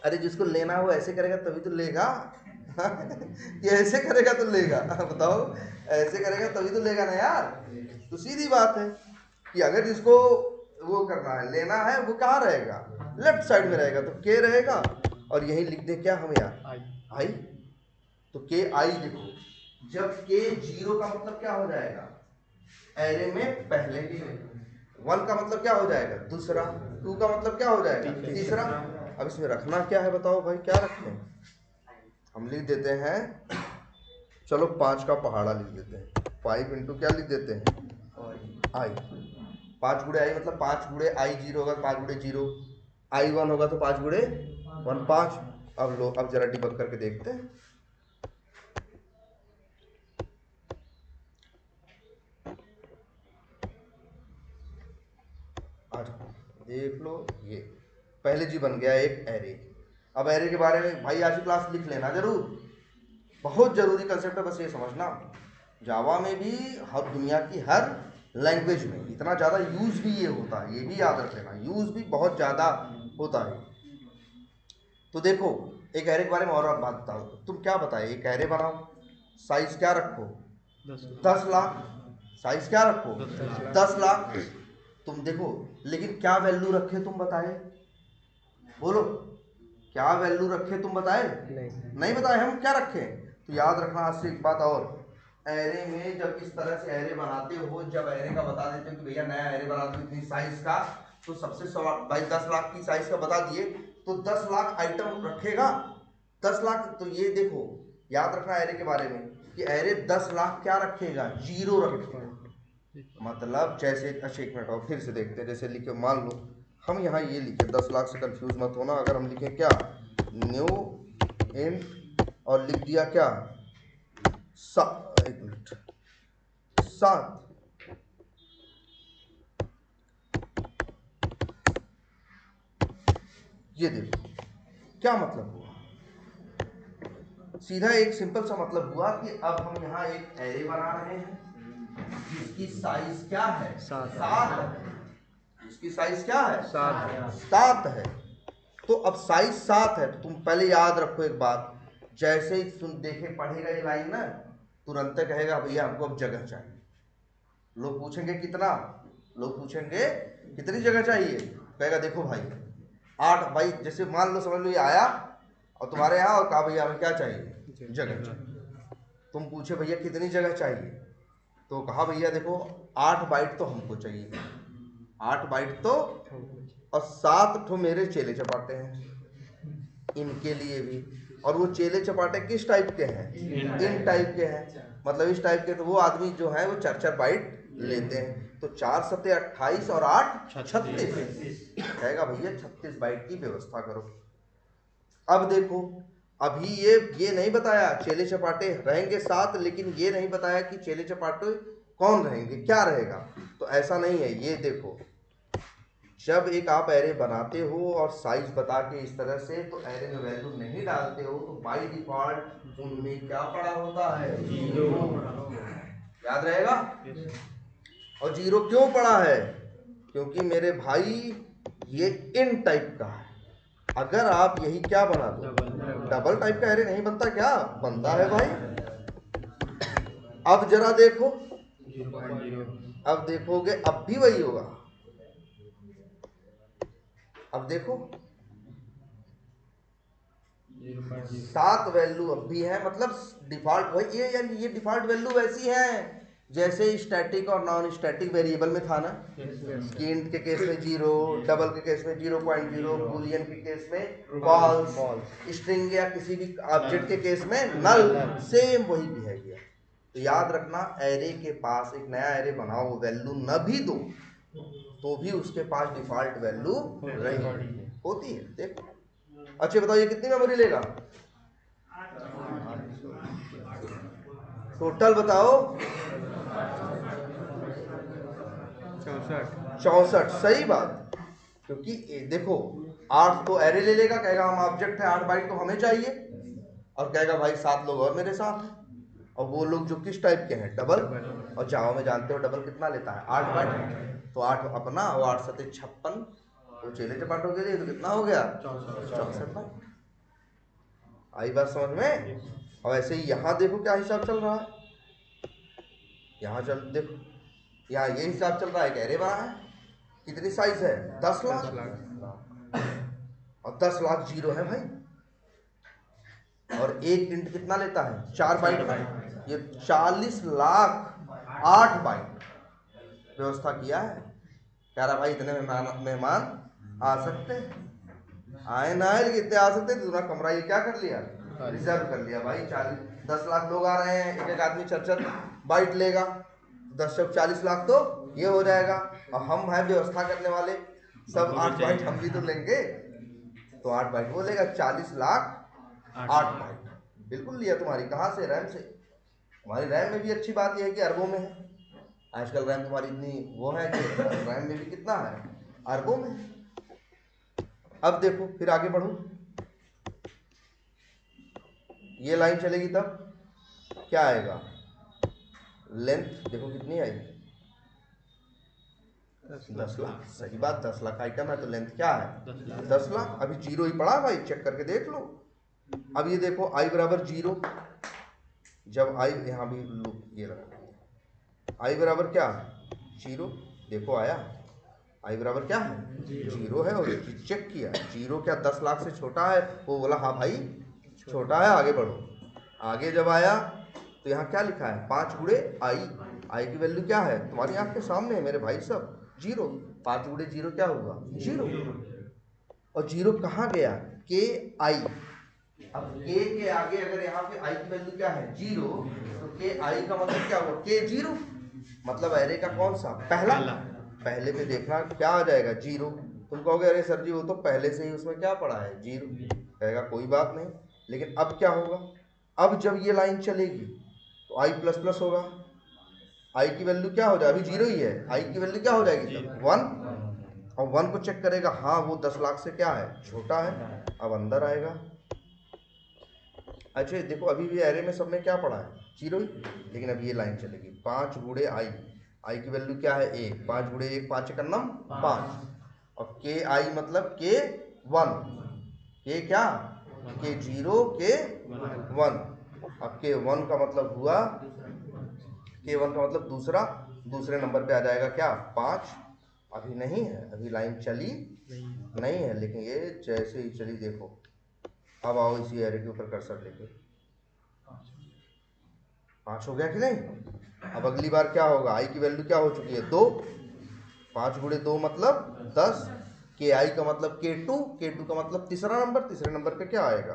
अरे जिसको लेना हो ऐसे करेगा तभी तो लेगा ये ऐसे करेगा तो लेगा बताओ, ऐसे करेगा तभी तो लेगा ना यार। तो सीधी बात है कि अगर जिसको वो करना है, लेना है, वो कहाँ रहेगा, लेफ्ट साइड में रहेगा, तो के रहेगा। और यही लिख दे क्या हम यार, आई। तो के आई लिखो, जब के 0 का मतलब क्या हो जाएगा, एरे में पहले 1 का मतलब क्या हो जाएगा, दूसरा 2 का मतलब क्या हो जाएगा, तीसरा। अब इसमें रखना क्या है बताओ भाई, क्या रखें, हम लिख देते हैं, चलो 5 का पहाड़ा लिख देते हैं, 5 इंटू क्या लिख देते हैं आई, 5 गुड़े आई मतलब 5 गुड़े आई 0 होगा, 5 गुड़े 0 आई 1 होगा, तो 5 गुड़े 1 5। अब लो, अब जरा डिबग करके देखते हैं, आज देख लो, ये पहले जी बन गया एक एरे। अब एरे के बारे में भाई आज की क्लास लिख लेना जरूर, बहुत जरूरी कंसेप्ट है, बस ये समझना जावा में भी हर दुनिया की हर लैंग्वेज में इतना ज़्यादा यूज़ भी ये होता है, ये भी याद रख लेना, यूज़ भी बहुत ज़्यादा होता है। तो देखो एक एरे के बारे में और बात बताओ, तुम क्या बताए, एक एरे बनाओ, साइज क्या रखो, 10 लाख, साइज क्या रखो 10 लाख। तुम देखो लेकिन क्या वैल्यू रखे तुम बताए, बोलो क्या वैल्यू रखे तुम बताए, नहीं बताए, हम क्या रखे। तो याद रखना आज से एक बात और, एरे में जब इस तरह से एरे बनाते हो, जब एरे का बता देते हो कि भैया नया एरे बना दो इतनी साइज का, तो सबसे सवाल भाई 10 लाख की साइज का बता दिए तो 10 लाख आइटम रखेगा, 10 लाख। तो ये देखो याद रखना एरे के बारे में कि एरे 10 लाख क्या रखेगा, जीरो रखेगा। मतलब जैसे, अच्छा एक मिनट और फिर से देखते हैं, जैसे लिखे मान लो हम यहाँ ये लिखे, 10 लाख से कंफ्यूज मत होना, अगर हम लिखे क्या न्यू इंट और लिख दिया क्या एक मिनट 7, ये देखो क्या मतलब हुआ, सीधा एक सिंपल सा मतलब हुआ कि अब हम यहाँ एक एरे बना रहे हैं जिसकी साइज क्या है 7 है, इसकी साइज क्या है 7 है। तो अब साइज 7 है, तो तुम पहले याद रखो एक बात, जैसे ही तुम देखे पढ़ेगा ये लाइन ना, तुरंत कहेगा भैया हमको अब जगह चाहिए। लोग पूछेंगे कितना, लोग पूछेंगे कितनी जगह चाहिए, कहेगा देखो भाई 8, भाई जैसे मान लो समझ लो ये आया और तुम्हारे यहाँ और कहा भैया हमें क्या चाहिए, जगह चाहिए। तुम पूछे भैया कितनी जगह चाहिए, तो कहा भैया देखो 8 बाइट तो हमको चाहिए, 8 बाइट तो, और 7 ठो मेरे चेले चपाटे हैं इनके लिए भी, और वो चेले चपाटे किस टाइप के हैं, इन टाइप के हैं, मतलब इस टाइप के, तो वो आदमी जो है वो 4-4 बाइट लेते हैं, तो 4 सत्ते 28 और 8 36, कहेगा भैया 36 बाइट की व्यवस्था करो। अब देखो अभी ये नहीं बताया चेले चपाटे रहेंगे 7, लेकिन ये नहीं बताया कि चेले चपाटे कौन रहेंगे, क्या रहेगा। तो ऐसा नहीं है, ये देखो जब एक आप एरे बनाते हो और साइज बता के इस तरह से, तो एरे में वैल्यू नहीं डालते हो तो बाय डिफॉल्ट उनमें क्या पड़ा होता है, जीरो, याद रहेगा। और जीरो क्यों पड़ा है, क्योंकि मेरे भाई ये इन टाइप का है, अगर आप यही क्या बना दो डबल टाइप का एरे नहीं बनता, क्या बनता है भाई। अब जरा देखो, अब देखोगे अब भी वही होगा, अब देखो 7 वैल्यू अब भी है, मतलब डिफॉल्ट वही ये, यानी ये डिफॉल्ट वैल्यू वैसी है जैसे स्टैटिक और नॉन स्टैटिक वेरिएबल में था ना, कि इंट के केस में 0, डबल के केस में 0.0, बूलियन के केस में फॉल्स, स्ट्रिंग या किसी भी ऑब्जेक्ट के केस में नल, सेम वही बिहेवियर। तो याद रखना एरे के पास एक नया एरे बनाओ, वैल्यू न भी दो तो भी उसके पास डिफॉल्ट वैल्यू रही होती है। देखो अच्छा बताओ ये कितनी मेमोरी लेगा, टोटल बताओ 64, सही बात, क्योंकि देखो 8 तो एरे ले लेगा, कहेगा हम ऑब्जेक्ट है 8 बाइट तो हमें चाहिए, और कहेगा भाई 7 लोग और मेरे साथ हैं, और वो लोग जो किस टाइप के हैं, डबल, और जावा में जानते हो डबल कितना लेता है 8 बाइट, तो 8 अपना और 8 सत्ते 56, तो चेले चपाटों के लिए तो कितना हो गया 64। आई बात समझ में। और ऐसे ही यहाँ देखो क्या हिसाब चल रहा है, यहाँ चल देखो यहाँ ये हिसाब चल रहा है, एरे बना है, कितनी साइज है 10 लाख, और 10 लाख जीरो है भाई, और एक इंट कितना लेता है 4 बाइट का, ये 40 लाख 8 बाइट व्यवस्था किया है। कह रहा भाई इतने मेहमान आ सकते हैं, आए ना आए लेकिन इतने आ सकते हैं, तो तुम्हारा कमरा ये क्या कर लिया, रिजर्व कर लिया भाई। 10 लाख लोग आ रहे हैं, एक एक आदमी 4-4 बाइट लेगा, 10 से 40 लाख तो ये हो जाएगा, और हम हैं व्यवस्था करने वाले, सब 8 बाइट हम भी तो लेंगे, तो 8 बाइट वो लेगा, 40 लाख 8 बाइट बिल्कुल लिया तुम्हारी, कहाँ से, रैम से। हमारी रैम में भी अच्छी बात यह है कि अरबों में है, आजकल रैम तुम्हारी इतनी वो है कि रैम में भी कितना है, अरबों में। अब देखो फिर आगे बढ़ो, ये लाइन चलेगी तब क्या आएगा, लेंथ देखो कितनी आई, 10 लाख। सही बात, 10 लाख आइटम है तो लेंथ क्या है 10 लाख। अभी जीरो ही पड़ा भाई, चेक करके देख लो। अब ये देखो आई बराबर जीरो, जब आई यहाँ भी लूप ये लगा, आई बराबर क्या जीरो, देखो आया आई बराबर क्या है जीरो है। और चेक किया जीरो क्या 10 लाख से छोटा है, वो बोला हाँ भाई छोटा है, आगे बढ़ो। आगे जब आया तो यहाँ क्या लिखा है 5 गुणे आई, आई की वैल्यू क्या है तुम्हारी आंख के सामने है मेरे भाई सब, जीरो। 5 गुणे जीरो क्या होगा जीरो। और जीरो कहाँ गया के आई, अब के आगे अगर यहाँ पे आई की वैल्यू क्या है जीरो, तो के आई का मतलब क्या हुआ के जीरो, मतलब एरे का कौन सा पहला, पहले पे देखना क्या आ जाएगा जीरो। तुम कहोगे अरे सर जी वो तो पहले से ही उसमें क्या पड़ा है जीरो, कहेगा कोई बात नहीं। लेकिन अब क्या होगा, अब जब ये लाइन चलेगी तो आई प्लस प्लस होगा, आई की वैल्यू क्या हो जाए, अभी जीरो ही है, आई की वैल्यू क्या हो जाएगी तब 1, और 1 को चेक करेगा हाँ वो 10 लाख से क्या है छोटा है, अब अंदर आएगा। अच्छा देखो अभी भी एरे में सब में क्या पड़ा है जीरो ही, लेकिन अब ये लाइन चलेगी 5 गुणे आई, आई की वैल्यू क्या है 1, 5 गुणे 1 5 का नम 5, और के आई मतलब के 1, के क्या के जीरो के 1। अब के 1 का मतलब हुआ, के 1 का मतलब दूसरा, दूसरे नंबर पे आ जाएगा क्या 5। अभी नहीं है, अभी लाइन चली नहीं है, लेकिन ये जैसे ही चली देखो, अब आओ इसी एरे के ऊपर कर्सर लेके, 5 हो गया कि नहीं। अब अगली बार क्या होगा, आई की वैल्यू क्या हो चुकी है 2, 5 गुणे 2 मतलब 10, के आई का मतलब के टू का मतलब तीसरा नंबर, तीसरे नंबर पे क्या आएगा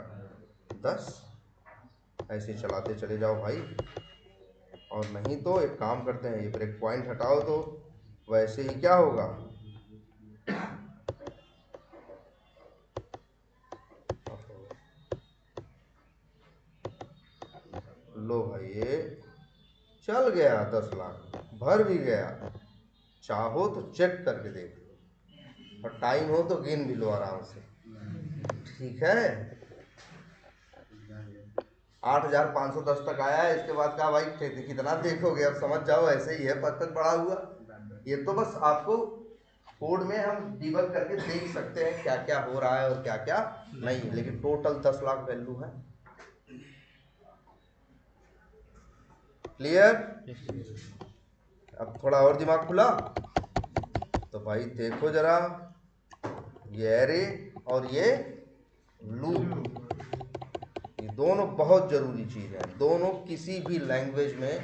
10। ऐसे चलाते चले जाओ भाई। और नहीं तो एक काम करते हैं, ये ब्रेक पॉइंट हटाओ तो वैसे ही क्या होगा, लो भाई ये चल गया 10 लाख, भर भी गया। चाहो तो चेक करके देख लो, और टाइम हो तो गिन भी लो आराम से, ठीक है। 8,510 तक आया है, इसके बाद का भाई कितना देखोगे, अब समझ जाओ ऐसे ही है 5 तक बढ़ा हुआ। ये तो बस आपको कोड में हम डिबग करके देख सकते हैं क्या क्या हो रहा है और क्या क्या नहीं, लेकिन टोटल 10 लाख वैल्यू है। क्लियर। अब थोड़ा और दिमाग खुला तो भाई देखो जरा, ये एरे और ये लूप, ये दोनों बहुत जरूरी चीज है, दोनों किसी भी लैंग्वेज में,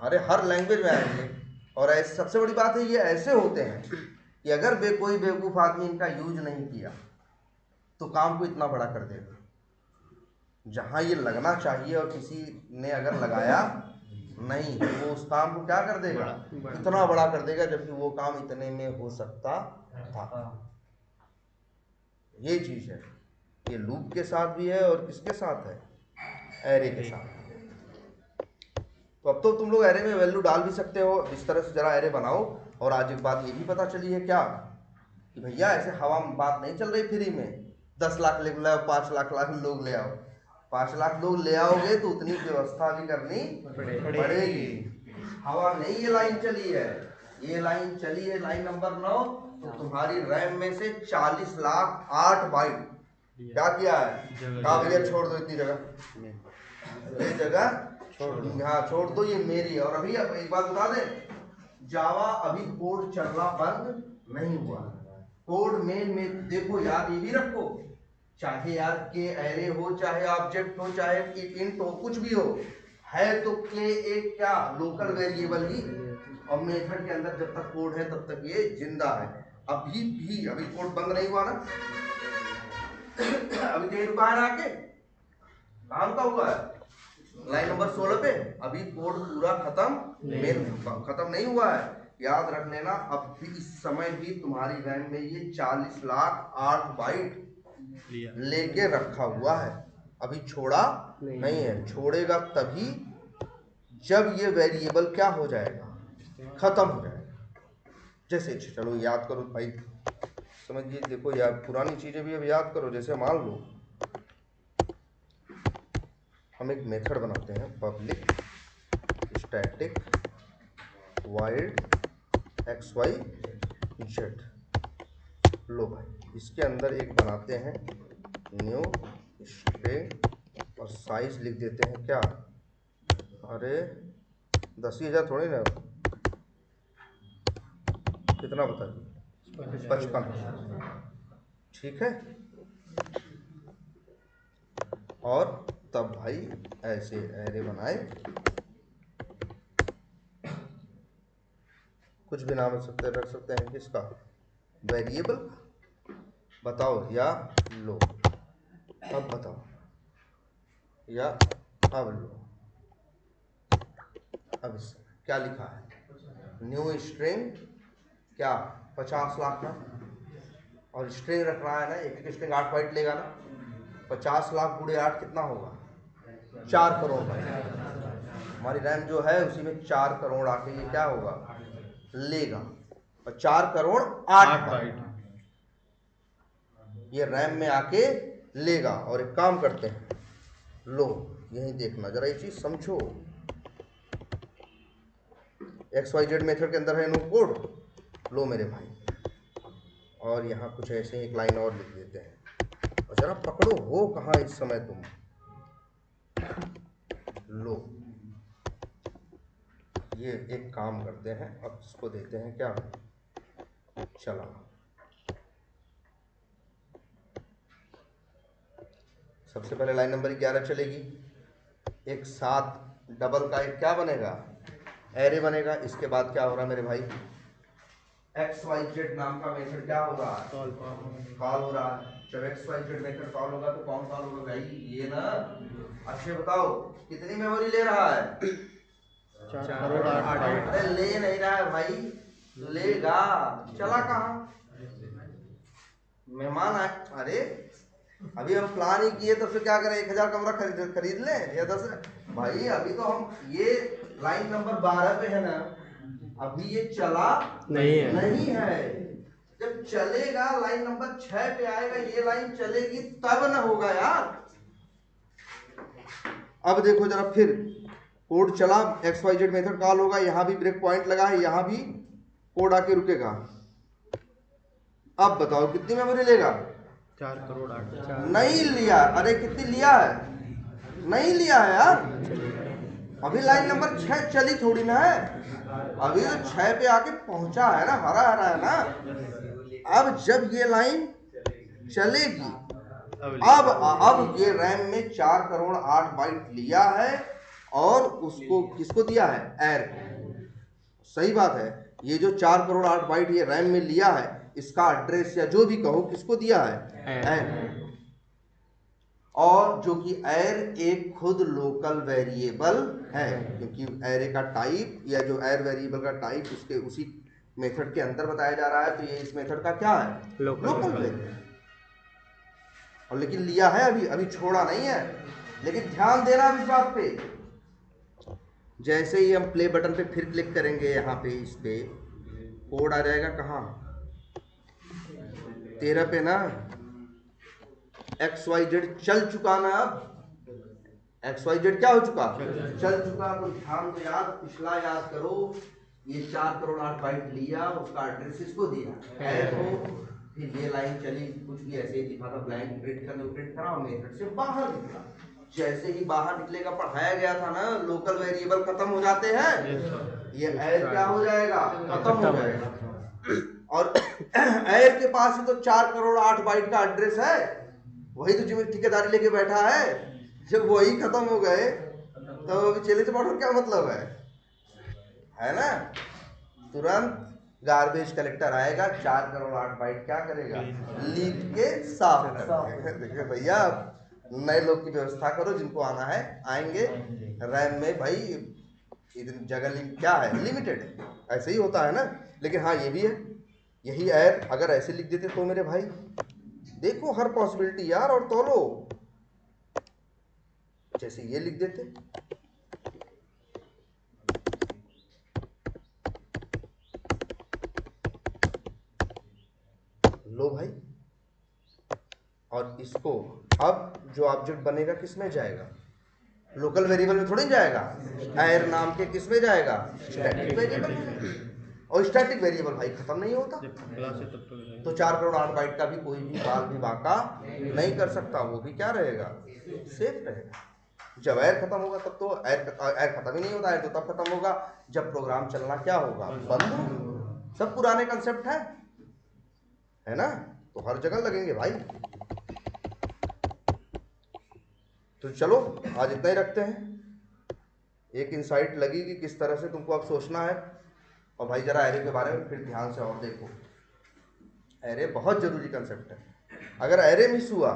अरे हर लैंग्वेज में आएंगे। और ऐसे सबसे बड़ी बात है ये ऐसे होते हैं कि अगर कोई बेवकूफ आदमी इनका यूज नहीं किया तो काम को इतना बड़ा कर देगा, जहां ये लगना चाहिए और किसी ने अगर लगाया नहीं तो वो उस काम को क्या कर देगा इतना बड़ा कर देगा, जबकि वो काम इतने में हो सकता था। ये चीज है, ये लूप के साथ भी है और किसके साथ है एरे के साथ। तो अब तो तुम लोग एरे में वैल्यू डाल भी सकते हो, इस तरह से जरा एरे बनाओ। और आज एक बात ये भी पता चली है क्या कि भैया ऐसे हवा में बात नहीं चल रही फ्री में 10 लाख ले आओ, 5 लाख लोग ले आओ। 5 लाख लोग ले आओगे तो उतनी व्यवस्था भी करनी पड़ेगी। हवा नहीं ये लाइन चली है, ये लाइन चली है लाइन नंबर 9। तो तुम्हारी रैम में से 40 लाख 8 बाइट क्या किया है, कहा भैया छोड़ दो इतनी जगह, ये जगह हाँ छोड़ दो, ये मेरी है। और अभी एक बात बता दें, जावा अभी कोड चलना बंद नहीं हुआ, कोड में देखो याद ये भी रखो, चाहे यार के एरे हो, चाहे ऑब्जेक्ट हो, चाहे इंट हो, कुछ भी हो, है तो के एक क्या लोकल वेरिएबल ही, और मेथड के अंदर जब तक कोड है तब तक ये जिंदा है। अभी भी अभी कोड बंद नहीं हुआ ना, अभी कहीं रुका है ना, आके काम का हुआ है लाइन नंबर 16 पे, अभी कोड पूरा खत्म नहीं हुआ है। याद रख लेना, अब भी इस समय भी तुम्हारी रैम में ये 40 लाख 8 बाइट लेके रखा हुआ है, अभी छोड़ा नहीं है। छोड़ेगा तभी जब ये वेरिएबल क्या हो जाएगा खत्म हो जाएगा। जैसे चलो याद करो भाई, समझिए देखो यार पुरानी चीजें भी अब याद करो। जैसे मान लो हम एक मेथड बनाते हैं public static wide XY Z। लो भाई, इसके अंदर एक बनाते हैं न्यू स्ट्रिंग और साइज लिख देते हैं क्या, अरे 10,000 थोड़ी ना, कितना बताइए, 55। ठीक है। और तब भाई ऐसे एरे बनाए, कुछ भी नाम रख सकते हैं किसका, वेरिएबल। बताओ या लो, अब बताओ या अब लो। अब इस क्या लिखा है, न्यू स्ट्रिंग क्या 50 लाख का, और स्ट्रिंग रखना है ना, एक एक स्ट्रिंग 8 बाइट लेगा ना, 50 लाख गुणे 8 कितना होगा, 4 करोड़ का। हमारी रैम जो है उसी में 4 करोड़ आके ये क्या होगा, लेगा, और 4 करोड़ 8 बाइट ये रैम में आके लेगा। और एक काम करते हैं, लो यही देखना जरा, ये चीज समझो। XYZ मेथड के अंदर है नो कोड, लो मेरे भाई, और यहाँ कुछ ऐसे एक लाइन और लिख देते हैं, और जरा पकड़ो हो कहाँ इस समय तुम। लो ये एक काम करते हैं, अब इसको देते हैं क्या, चला। सबसे पहले लाइन नंबर 11 चलेगी, एक साथ डबल का एक क्या बनेगा, एरे बनेगा। इसके बाद क्या हो रहा है मेरे भाई, XYZ नाम का मेथड क्या होगा, कॉल हो रहा है। जब XYZ मेथड कॉल होगा तो कौन कॉल होगा भाई, ये ना। अच्छे बताओ कितनी मेमोरी ले रहा है, 4 करोड़ 8 बाइट। अरे ले नहीं रहा है भाई, लेगा, चला कहाँ, मेहमान आए, अरे अभी हम प्लान ही किए, तब से क्या करें, 1000 कमरा खरीद लें या 10। भाई अभी तो हम ये लाइन नंबर 12 पे है ना, अभी ये चला नहीं है। जब चलेगा लाइन नंबर 6 पे आएगा, ये लाइन चलेगी तब ना होगा यार। अब देखो जरा, फिर कोड चला, XYZ मेथड कॉल होगा, यहां भी ब्रेक पॉइंट लगा है, यहां भी कोड आके रुकेगा। अब बताओ कितनी मेमोरी लेगा, 4 करोड़ 8। नहीं लिया, अरे कितनी लिया है, नहीं लिया है यार। अभी लाइन नंबर 6 चली थोड़ी ना है, अभी तो 6 पे आके पहुंचा है ना, हरा हरा है ना। अब जब ये लाइन चलेगी, अब ये रैम में 4 करोड़ 8 बाइट लिया है, और उसको किसको दिया है, एर को। सही बात है, ये जो 4 करोड़ 8 बाइट ये रैम में लिया है, इसका एड्रेस या जो भी कहो किसको दिया है, एर। और जो कि एर एक खुद लोकल वेरिएबल है, क्योंकि एरे का टाइप या जो एर वेरिएबल का टाइप उसके उसी मेथड के अंदर बताया जा रहा है, तो ये इस मेथड का क्या है, लोकल वेरिएबल। और लेकिन लिया है, अभी छोड़ा नहीं है। लेकिन ध्यान देना इस बात पे, जैसे ही हम प्ले बटन पे फिर क्लिक करेंगे, यहाँ पे इस पे कोड आ जाएगा कहाँ, 13 पे ना। XYZ चल चुका ना, अब XYZ क्या हो चुका, चल चुका। तो ध्यान दो याद, पिछला याद करो, ये 4 करोड़ 8 बाइट लिया, उसका एड्रेस इसको दिया है तो, फिर ये लाइन चली, कुछ भी ऐसे ही दिखा था, ब्लैंक प्रिंट करने प्रिंट करा, मेथड से बाहर निकला। जैसे ही बाहर निकलेगा, पढ़ाया गया था ना, लोकल वेरिएबल खत्म हो जाते हैं, ये एर क्या हो जाएगा, खत्म हो जाएगा। और एर के पास ही तो 4 करोड़ 8 बाइट का एड्रेस है, वही तो जिम्मे ठेकेदारी लेके बैठा है। जब वही खत्म हो गए तो अभी चेले से बढ़कर क्या मतलब है ना। तुरंत गार्बेज कलेक्टर आएगा, 4 करोड़ 8 बाइट क्या करेगा, लिख के साफ कर देगा। देखिए भैया, नए लोग की व्यवस्था करो, जिनको आना है आएंगे। रैम में भाई इतनी जगह क्या है, लिमिटेड है, ऐसे ही होता है ना। लेकिन हाँ ये भी है, यही एर अगर ऐसे लिख देते तो मेरे भाई देखो हर पॉसिबिलिटी यार, और तोलो जैसे ये लिख देते, लो भाई। और इसको अब जो ऑब्जेक्ट बनेगा किस में जाएगा, लोकल वेरिएबल में थोड़ी जाएगा, एर नाम के किस में जाएगा, स्टैटिक वेरिएबल में। और स्टैटिक वेरिएबल भाई खत्म नहीं होता। जब क्लास है तब तो तो 4 करोड़ 8 बाइट का भी कोई भी बाल भी बांका नहीं कर सकता, वो भी क्या रहेगा, सेफ रहेगा। जब एर खत्म होगा तब तो एर खत्म ही नहीं होता, एर तो तब खत्म होगा जब प्रोग्राम चलना क्या होगा, बंद होगा। सब पुराने कंसेप्ट है ना, तो हर जगह लगेंगे भाई। तो चलो आज इतना ही रखते हैं। एक इंसाइट लगी कि किस तरह से तुमको अब सोचना है। और भाई जरा एरे के बारे में फिर ध्यान से और देखो, एरे बहुत जरूरी कंसेप्ट है। अगर एरे मिस हुआ